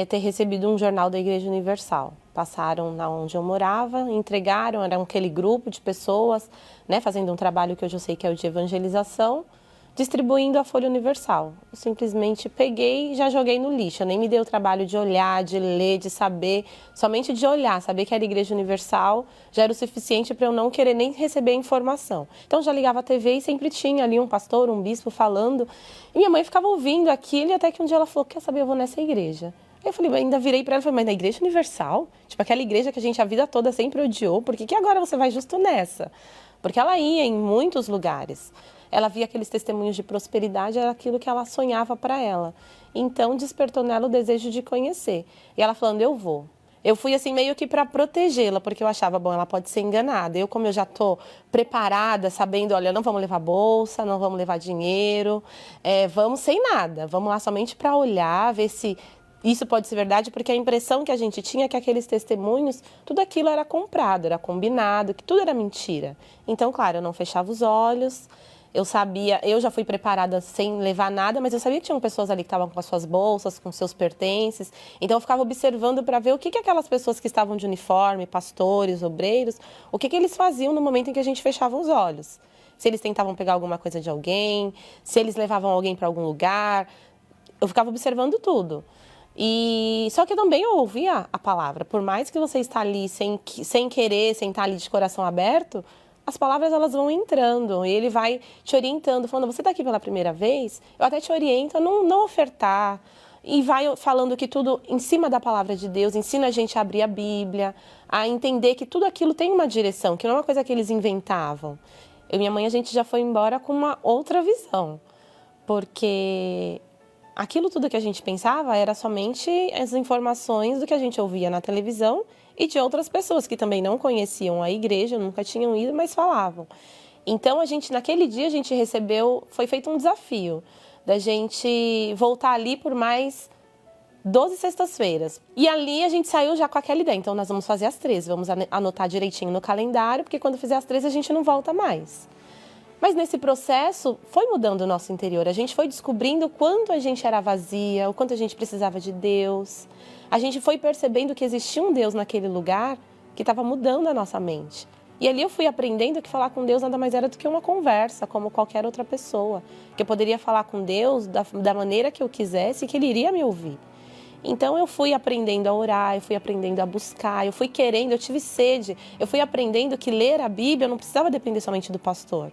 ter recebido um jornal da Igreja Universal. Passaram na onde eu morava, entregaram, era aquele grupo de pessoas, né, fazendo um trabalho que hoje eu sei que é o de evangelização, distribuindo a Folha Universal. Eu simplesmente peguei e já joguei no lixo. Eu nem me dei o trabalho de olhar, de ler, de saber, somente de olhar, saber que era Igreja Universal já era o suficiente para eu não querer nem receber a informação. Então já ligava a TV e sempre tinha ali um pastor, um bispo falando. E minha mãe ficava ouvindo aquilo e até que um dia ela falou, quer saber, eu vou nessa igreja. Aí eu falei, ainda virei para ela e falei, mas na Igreja Universal? Tipo, aquela igreja que a gente a vida toda sempre odiou, por que agora você vai justo nessa? Porque ela ia em muitos lugares. Ela via aqueles testemunhos de prosperidade, era aquilo que ela sonhava para ela. Então, despertou nela o desejo de conhecer. E ela falando, eu vou. Eu fui assim meio que para protegê-la, porque eu achava, bom, ela pode ser enganada. Eu, como eu já estou preparada, sabendo, olha, não vamos levar bolsa, não vamos levar dinheiro, vamos sem nada. Vamos lá somente para olhar, ver se isso pode ser verdade, porque a impressão que a gente tinha é que aqueles testemunhos, tudo aquilo era comprado, era combinado, que tudo era mentira. Então, claro, eu não fechava os olhos. Eu sabia, eu já fui preparada sem levar nada, mas eu sabia que tinham pessoas ali que estavam com as suas bolsas, com seus pertences. Então eu ficava observando para ver o que aquelas pessoas que estavam de uniforme, pastores, obreiros, o que eles faziam no momento em que a gente fechava os olhos. Se eles tentavam pegar alguma coisa de alguém, se eles levavam alguém para algum lugar. Eu ficava observando tudo. E só que também eu ouvia a palavra. Por mais que você está ali sem querer, sem estar ali de coração aberto, as palavras elas vão entrando e ele vai te orientando, falando, você está aqui pela primeira vez, eu até te oriento a não ofertar. E vai falando que tudo em cima da palavra de Deus, ensina a gente a abrir a Bíblia, a entender que tudo aquilo tem uma direção, que não é uma coisa que eles inventavam. Eu e minha mãe, a gente já foi embora com uma outra visão, porque aquilo tudo que a gente pensava era somente as informações do que a gente ouvia na televisão e de outras pessoas que também não conheciam a igreja, nunca tinham ido, mas falavam. Então, naquele dia, a gente foi feito um desafio da gente voltar ali por mais 12 sextas-feiras. E ali a gente saiu já com aquela ideia, então nós vamos fazer as 13, vamos anotar direitinho no calendário, porque quando fizer as 13 a gente não volta mais. Mas nesse processo foi mudando o nosso interior, a gente foi descobrindo o quanto a gente era vazia, o quanto a gente precisava de Deus. A gente foi percebendo que existia um Deus naquele lugar que estava mudando a nossa mente. E ali eu fui aprendendo que falar com Deus nada mais era do que uma conversa, como qualquer outra pessoa. Que eu poderia falar com Deus da maneira que eu quisesse e que Ele iria me ouvir. Então eu fui aprendendo a orar, eu fui aprendendo a buscar, eu tive sede. Eu fui aprendendo que ler a Bíblia não precisava depender somente do pastor.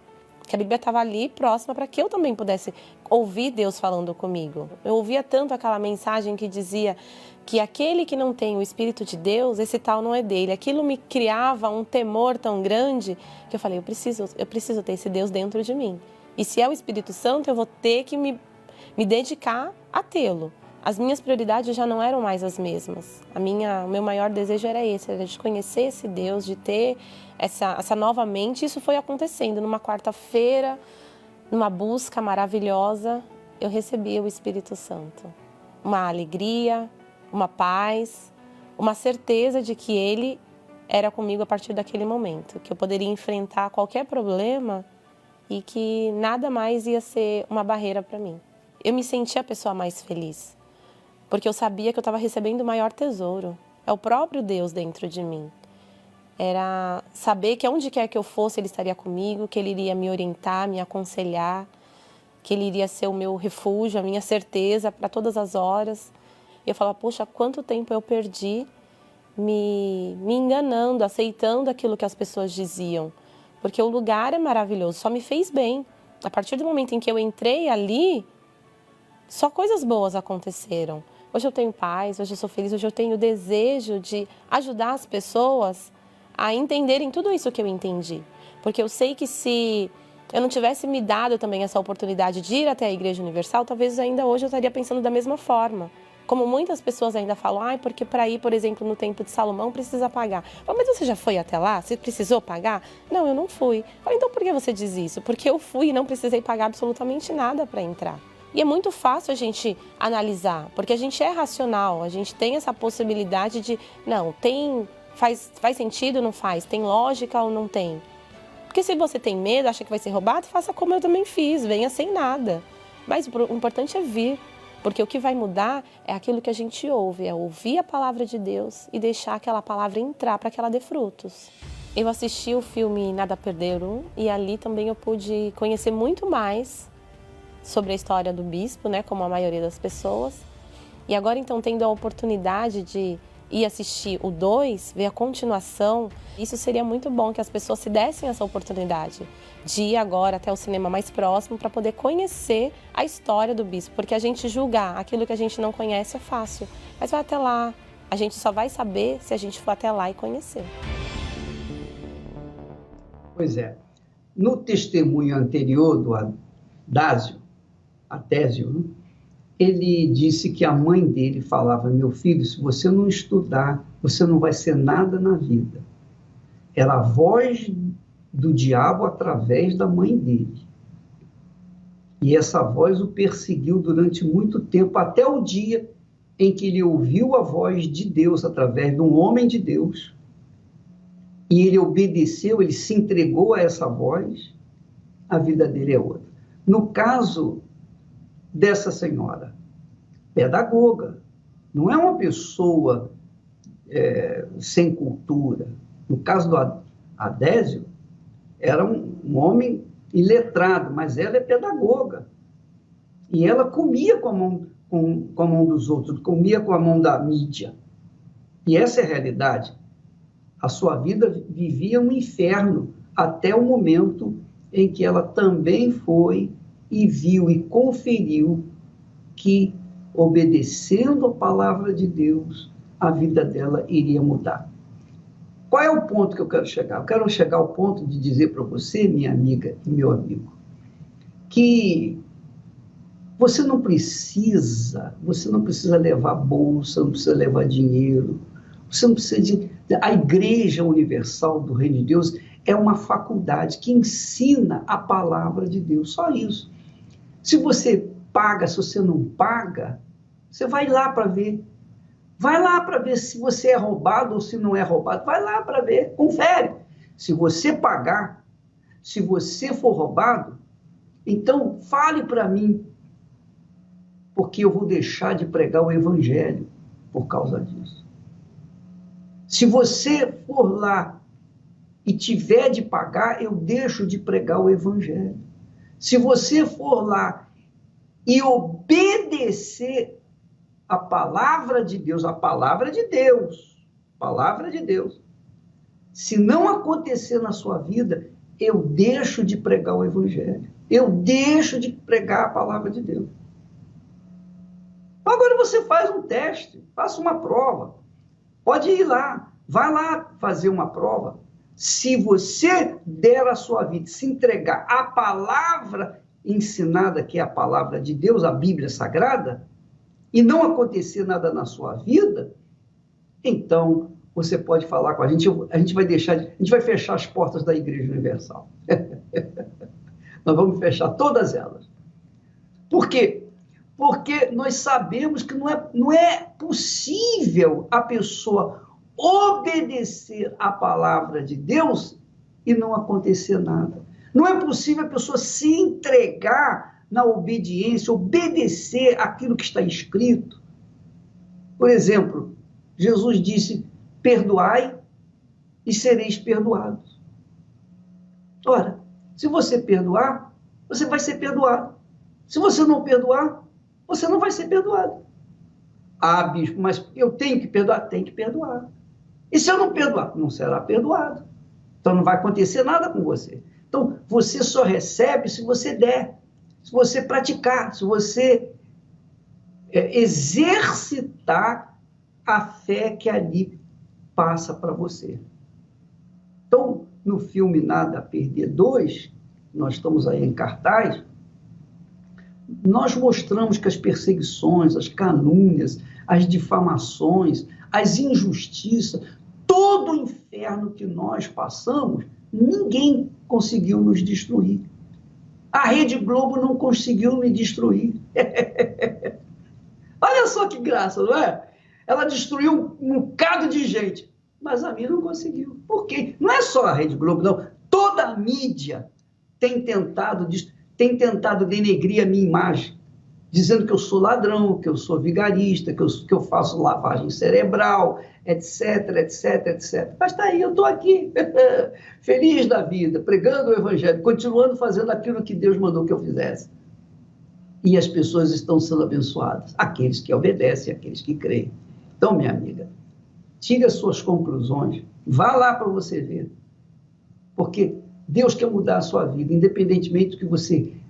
Que a Bíblia estava ali próxima para que eu também pudesse ouvir Deus falando comigo. Eu ouvia tanto aquela mensagem que dizia que aquele que não tem o Espírito de Deus, esse tal não é dele. Aquilo me criava um temor tão grande que eu falei, eu preciso ter esse Deus dentro de mim. E se é o Espírito Santo, eu vou ter que me dedicar a tê-lo. As minhas prioridades já não eram mais as mesmas. O meu maior desejo era esse, era de conhecer esse Deus, de ter essa nova mente. Isso foi acontecendo numa quarta-feira, numa busca maravilhosa, eu recebi o Espírito Santo. Uma alegria, uma paz, uma certeza de que Ele era comigo a partir daquele momento, que eu poderia enfrentar qualquer problema e que nada mais ia ser uma barreira para mim. Eu me senti a pessoa mais feliz, porque eu sabia que eu estava recebendo o maior tesouro. É o próprio Deus dentro de mim. Era saber que onde quer que eu fosse, Ele estaria comigo, que Ele iria me orientar, me aconselhar, que Ele iria ser o meu refúgio, a minha certeza para todas as horas. E eu falava, poxa, quanto tempo eu perdi me enganando, aceitando aquilo que as pessoas diziam. porque o lugar é maravilhoso, só me fez bem. A partir do momento em que eu entrei ali, só coisas boas aconteceram. Hoje eu tenho paz, hoje eu sou feliz, hoje eu tenho o desejo de ajudar as pessoas a entenderem tudo isso que eu entendi. Porque eu sei que se eu não tivesse me dado também essa oportunidade de ir até a Igreja Universal, talvez ainda hoje eu estaria pensando da mesma forma. Como muitas pessoas ainda falam, porque para ir, por exemplo, no Templo de Salomão precisa pagar. Mas você já foi até lá? Você precisou pagar? Não, eu não fui. Então por que você diz isso? Porque eu fui e não precisei pagar absolutamente nada para entrar. E é muito fácil a gente analisar, porque a gente é racional, a gente tem essa possibilidade de, não, faz sentido ou não faz? Tem lógica ou não tem? Porque se você tem medo, acha que vai ser roubado, faça como eu também fiz, venha sem nada. Mas o importante é vir. Porque o que vai mudar é aquilo que a gente ouve, é ouvir a palavra de Deus e deixar aquela palavra entrar para que ela dê frutos. Eu assisti o filme Nada a Perder 1 e ali também eu pude conhecer muito mais sobre a história do bispo, né, como a maioria das pessoas. E agora então tendo a oportunidade de ir assistir o 2, ver a continuação, isso seria muito bom que as pessoas se dessem essa oportunidade de ir agora até o cinema mais próximo para poder conhecer a história do bispo, porque a gente julgar aquilo que a gente não conhece é fácil, mas vai até lá, a gente só vai saber se a gente for até lá e conhecer. Pois é, no testemunho anterior do Adésio, né? Ele disse que a mãe dele falava, meu filho, se você não estudar, você não vai ser nada na vida. Era a voz do diabo através da mãe dele. E essa voz o perseguiu durante muito tempo, até o dia em que ele ouviu a voz de Deus através de um homem de Deus. E ele obedeceu, ele se entregou a essa voz, a vida dele é outra. No caso dessa senhora, pedagoga, não é uma pessoa sem cultura. No caso do Adésio, era um homem iletrado, mas ela é pedagoga. E ela comia com a mão dos outros, comia com a mão da mídia. E essa é a realidade. A sua vida vivia um inferno até o momento em que ela também foi e viu e conferiu que, obedecendo a palavra de Deus, a vida dela iria mudar. Qual é o ponto que eu quero chegar? Eu quero chegar ao ponto de dizer para você, minha amiga e meu amigo, que você não precisa levar bolsa, não precisa levar dinheiro, você não precisa a Igreja Universal do Reino de Deus é uma faculdade que ensina a palavra de Deus, só isso. Se você paga, se você não paga, você vai lá para ver. Vai lá para ver se você é roubado ou se não é roubado. Vai lá para ver, confere. Se você pagar, se você for roubado, então fale para mim, porque eu vou deixar de pregar o Evangelho por causa disso. Se você for lá e tiver de pagar, eu deixo de pregar o Evangelho. Se você for lá e obedecer a palavra de Deus, se não acontecer na sua vida, eu deixo de pregar o Evangelho. Eu deixo de pregar a palavra de Deus. Agora você faz um teste, faça uma prova. Pode ir lá, vai lá fazer uma prova. Se você der a sua vida, se entregar à palavra ensinada, que é a palavra de Deus, a Bíblia Sagrada, e não acontecer nada na sua vida, então você pode falar com a gente vai fechar as portas da Igreja Universal. Nós vamos fechar todas elas. Por quê? Porque nós sabemos que não é possível a pessoa obedecer a palavra de Deus e não acontecer nada. Não é possível a pessoa se entregar na obediência, obedecer aquilo que está escrito. Por exemplo, Jesus disse, perdoai e sereis perdoados. Ora, se você perdoar, você vai ser perdoado. Se você não perdoar, você não vai ser perdoado. Ah, bispo, mas eu tenho que perdoar? Tem que perdoar. E se eu não perdoar? Não será perdoado. Então não vai acontecer nada com você. Então você só recebe se você der, se você praticar, se você exercitar a fé que ali passa para você. Então, no filme Nada a Perder 2, nós estamos aí em cartaz, nós mostramos que as perseguições, as calúnias, as difamações, as injustiças, todo o inferno que nós passamos, ninguém conseguiu nos destruir. A Rede Globo não conseguiu me destruir. Olha só que graça, não é? Ela destruiu um bocado de gente, mas a mim não conseguiu. Por quê? Não é só a Rede Globo, não. Toda a mídia tem tentado denegrir a minha imagem, dizendo que eu sou ladrão, que eu sou vigarista, que eu faço lavagem cerebral, etc, etc, etc. Mas está aí, eu estou aqui, feliz da vida, pregando o Evangelho, continuando fazendo aquilo que Deus mandou que eu fizesse. E as pessoas estão sendo abençoadas, aqueles que obedecem, aqueles que creem. Então, minha amiga, tire as suas conclusões, vá lá para você ver, porque Deus quer mudar a sua vida, independentemente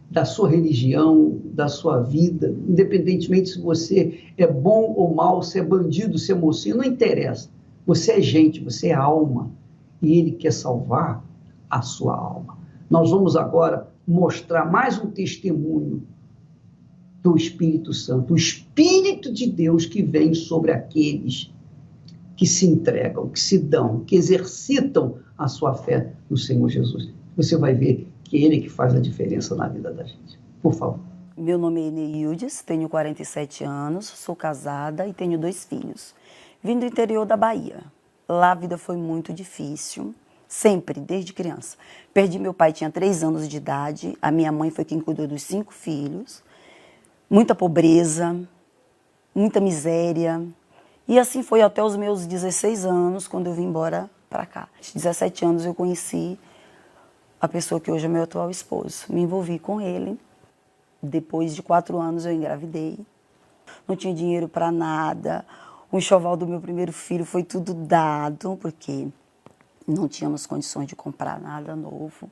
da sua religião, da sua vida, independentemente se você é bom ou mal, se é bandido, se é mocinho, não interessa. Você é gente, você é alma, e Ele quer salvar a sua alma. Nós vamos agora mostrar mais um testemunho do Espírito Santo, o Espírito de Deus que vem sobre aqueles que se entregam, que se dão, que exercitam a sua fé no Senhor Jesus. Você vai ver que é Ele que faz a diferença na vida da gente. Por favor. Meu nome é Eneildes, tenho 47 anos, sou casada e tenho 2 filhos. Vim do interior da Bahia. Lá a vida foi muito difícil, sempre, desde criança. Perdi meu pai, tinha 3 anos de idade, a minha mãe foi quem cuidou dos 5 filhos. Muita pobreza, muita miséria. E assim foi até os meus 16 anos, quando eu vim embora para cá. Aos 17 anos eu conheci a pessoa que hoje é meu atual esposo. Me envolvi com ele. Depois de 4 anos eu engravidei. Não tinha dinheiro para nada. O enxoval do meu primeiro filho foi tudo dado, porque não tínhamos condições de comprar nada novo.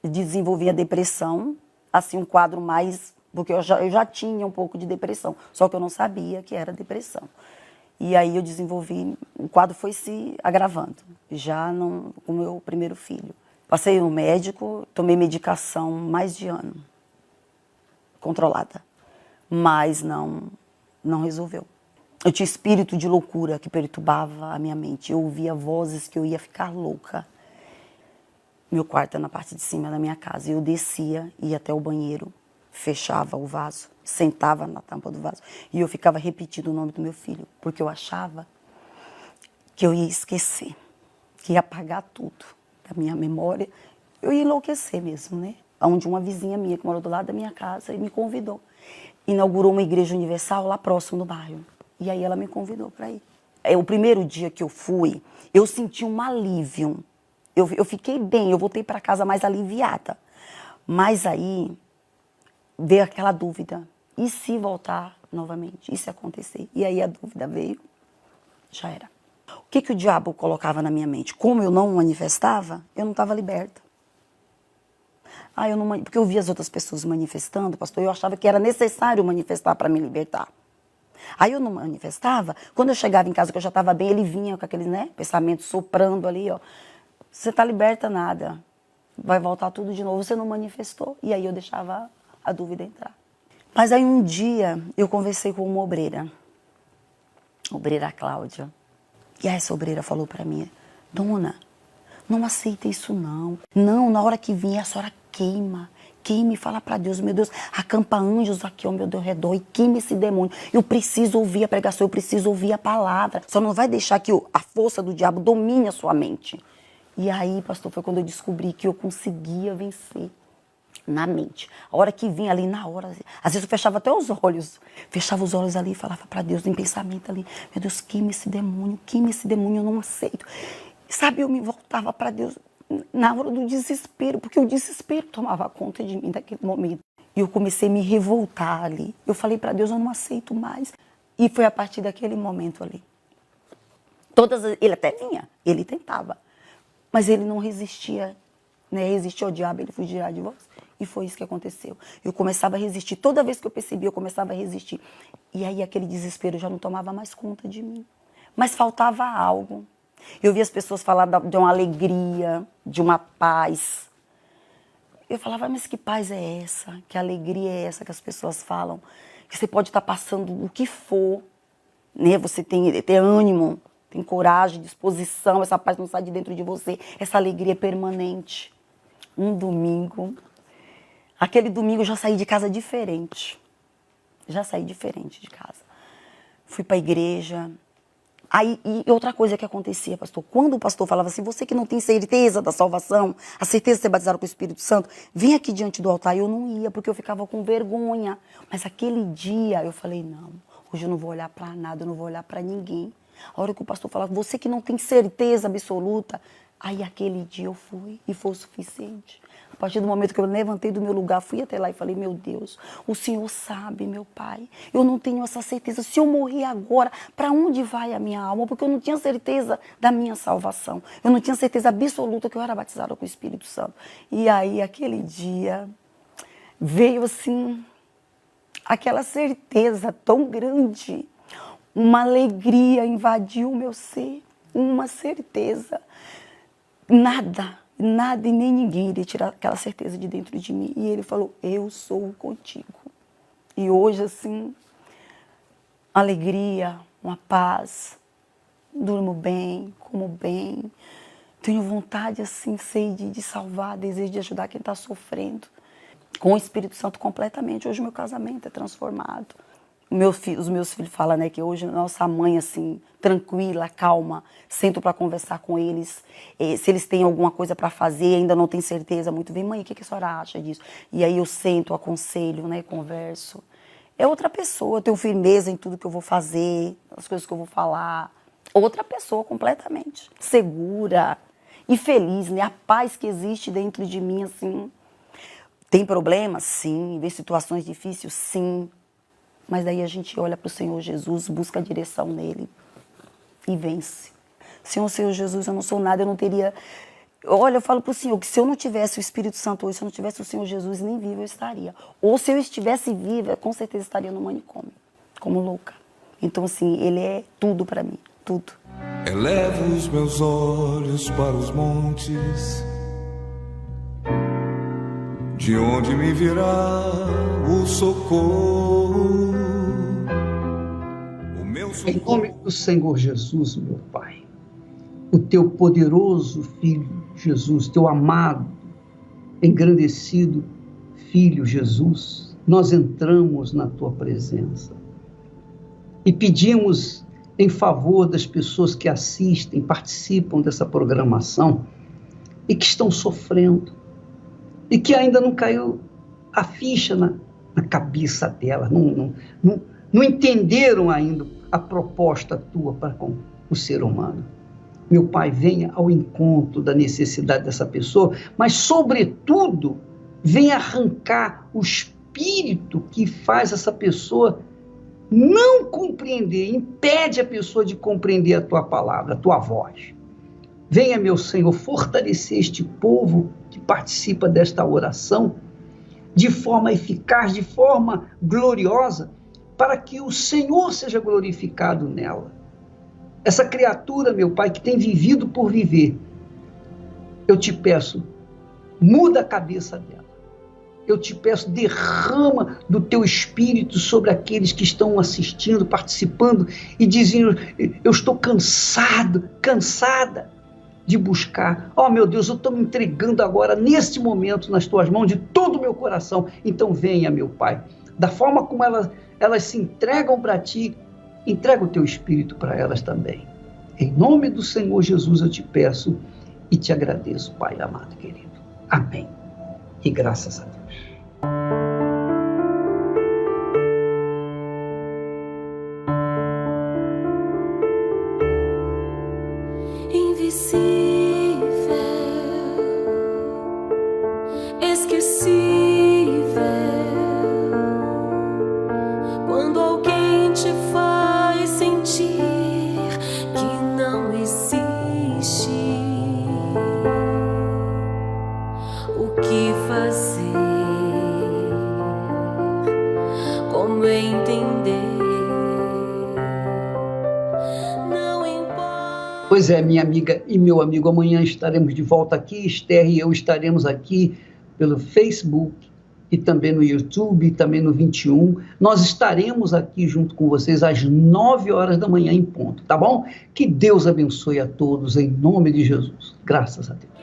Desenvolvi a depressão, assim um quadro mais... Porque eu já tinha um pouco de depressão, só que eu não sabia que era depressão. E aí eu desenvolvi, o quadro foi se agravando, já com o meu primeiro filho. Passei no médico, tomei medicação mais de ano, controlada, mas não resolveu. Eu tinha espírito de loucura que perturbava a minha mente, eu ouvia vozes que eu ia ficar louca. Meu quarto é na parte de cima da minha casa, eu descia, ia até o banheiro, fechava o vaso, sentava na tampa do vaso e eu ficava repetindo o nome do meu filho, porque eu achava que eu ia esquecer, que ia apagar tudo da minha memória. Eu ia enlouquecer mesmo, né? Onde uma vizinha minha que morou do lado da minha casa me convidou. Inaugurou uma igreja universal lá próximo do bairro. E aí ela me convidou para ir. O primeiro dia que eu fui, eu senti um alívio. Eu fiquei bem, eu voltei para casa mais aliviada. Mas aí veio aquela dúvida, e se voltar novamente, e se acontecer? E aí a dúvida veio, já era. O que o diabo colocava na minha mente? Como eu não manifestava, eu não estava liberta. Porque eu via as outras pessoas manifestando, pastor, eu achava que era necessário manifestar para me libertar. Aí eu não manifestava, quando eu chegava em casa, que eu já estava bem, ele vinha com aqueles pensamentos soprando ali, ó. Você está liberta nada, vai voltar tudo de novo, você não manifestou. E aí eu deixava a dúvida entrar. Mas aí um dia eu conversei com uma obreira Cláudia, e aí essa obreira falou para mim, dona, não aceita isso não. Não, na hora que vier a senhora queima e fala para Deus, meu Deus, acampa anjos aqui ao meu redor e queima esse demônio. Eu preciso ouvir a pregação, eu preciso ouvir a palavra. Só não vai deixar que a força do diabo domine a sua mente. E aí, pastor, foi quando eu descobri que eu conseguia vencer na mente. A hora que vinha ali, na hora, às vezes eu fechava até os olhos. Fechava os olhos ali e falava para Deus, em pensamento ali, meu Deus, queima esse demônio, eu não aceito. Sabe, eu me voltava para Deus na hora do desespero, porque o desespero tomava conta de mim naquele momento. E eu comecei a me revoltar ali. Eu falei para Deus, eu não aceito mais. E foi a partir daquele momento ali. Ele até vinha, ele tentava. Mas ele não resistia, né? Resistiu ao diabo, ele fugirá de vós. E foi isso que aconteceu. Eu começava a resistir. Toda vez que eu percebia, eu começava a resistir. E aí aquele desespero já não tomava mais conta de mim. Mas faltava algo. Eu via as pessoas falar de uma alegria, de uma paz. Eu falava, mas que paz é essa? Que alegria é essa que as pessoas falam? Que você pode estar passando o que for, né? Você tem ânimo, tem coragem, disposição, essa paz não sai de dentro de você. Essa alegria é permanente. Um domingo, aquele domingo eu já saí de casa diferente. Já saí diferente de casa. Fui para a igreja. Aí, e outra coisa que acontecia, pastor, quando o pastor falava assim, você que não tem certeza da salvação, a certeza de ser batizado com o Espírito Santo, vem aqui diante do altar. Eu não ia, porque eu ficava com vergonha. Mas aquele dia eu falei, não, hoje eu não vou olhar para nada, eu não vou olhar para ninguém. A hora que o pastor falava, você que não tem certeza absoluta, aí aquele dia eu fui e foi o suficiente. A partir do momento que eu levantei do meu lugar, fui até lá e falei, meu Deus, o Senhor sabe, meu Pai, eu não tenho essa certeza. Se eu morrer agora, para onde vai a minha alma? Porque eu não tinha certeza da minha salvação. Eu não tinha certeza absoluta que eu era batizada com o Espírito Santo. E aí, aquele dia, veio assim, aquela certeza tão grande, uma alegria invadiu o meu ser, uma certeza. Nada e nem ninguém iria tirar aquela certeza de dentro de mim. E ele falou, eu sou contigo. E hoje, assim, alegria, uma paz, durmo bem, como bem, tenho vontade, assim, sei de salvar, desejo de ajudar quem está sofrendo. Com o Espírito Santo completamente. Hoje o meu casamento é transformado. Os meus filhos falam, né, que hoje nossa mãe, assim, tranquila, calma, sento para conversar com eles. Se eles têm alguma coisa para fazer, ainda não tem certeza muito bem, mãe, o que a senhora acha disso? E aí eu sento, aconselho, né, converso. É outra pessoa, eu tenho firmeza em tudo que eu vou fazer, as coisas que eu vou falar. Outra pessoa completamente, segura e feliz, né? A paz que existe dentro de mim, assim. Tem problemas? Sim. Vê situações difíceis? Sim. Mas daí a gente olha para o Senhor Jesus, busca a direção nele e vence. Senhor Jesus, eu não sou nada, eu não teria... Olha, eu falo para o Senhor que se eu não tivesse o Espírito Santo hoje, se eu não tivesse o Senhor Jesus, nem vivo eu estaria. Ou se eu estivesse viva, com certeza estaria no manicômio, como louca. Então, assim, Ele é tudo para mim, tudo. Elevo os meus olhos para os montes, de onde me virá o socorro? O meu socorro. Em nome do Senhor Jesus, meu Pai, o teu poderoso Filho Jesus, teu amado, engrandecido Filho Jesus, nós entramos na tua presença e pedimos em favor das pessoas que assistem, participam dessa programação e que estão sofrendo e que ainda não caiu a ficha na cabeça dela, não entenderam ainda a proposta tua para com o ser humano. Meu Pai, venha ao encontro da necessidade dessa pessoa, mas, sobretudo, venha arrancar o espírito que faz essa pessoa não compreender, impede a pessoa de compreender a tua palavra, a tua voz. Venha, meu Senhor, fortalecer este povo que participa desta oração de forma eficaz, de forma gloriosa, para que o Senhor seja glorificado nela. Essa criatura, meu Pai, que tem vivido por viver, eu te peço, muda a cabeça dela. Eu te peço, derrama do teu espírito sobre aqueles que estão assistindo, participando e dizendo, eu estou cansado, cansada de buscar. Oh, meu Deus, eu estou me entregando agora, neste momento, nas tuas mãos, de todo o meu coração. Então venha, meu Pai, da forma como elas se entregam para ti, entrega o teu espírito para elas também. Em nome do Senhor Jesus eu te peço e te agradeço, Pai amado querido. Amém. E graças a Deus. fazer, como entender. Não importa. Pois é, minha amiga e meu amigo, amanhã estaremos de volta aqui. Esther e eu estaremos aqui pelo Facebook e também no YouTube, e também no 21. Nós estaremos aqui junto com vocês às 9 horas da manhã em ponto, tá bom? Que Deus abençoe a todos em nome de Jesus. Graças a Deus.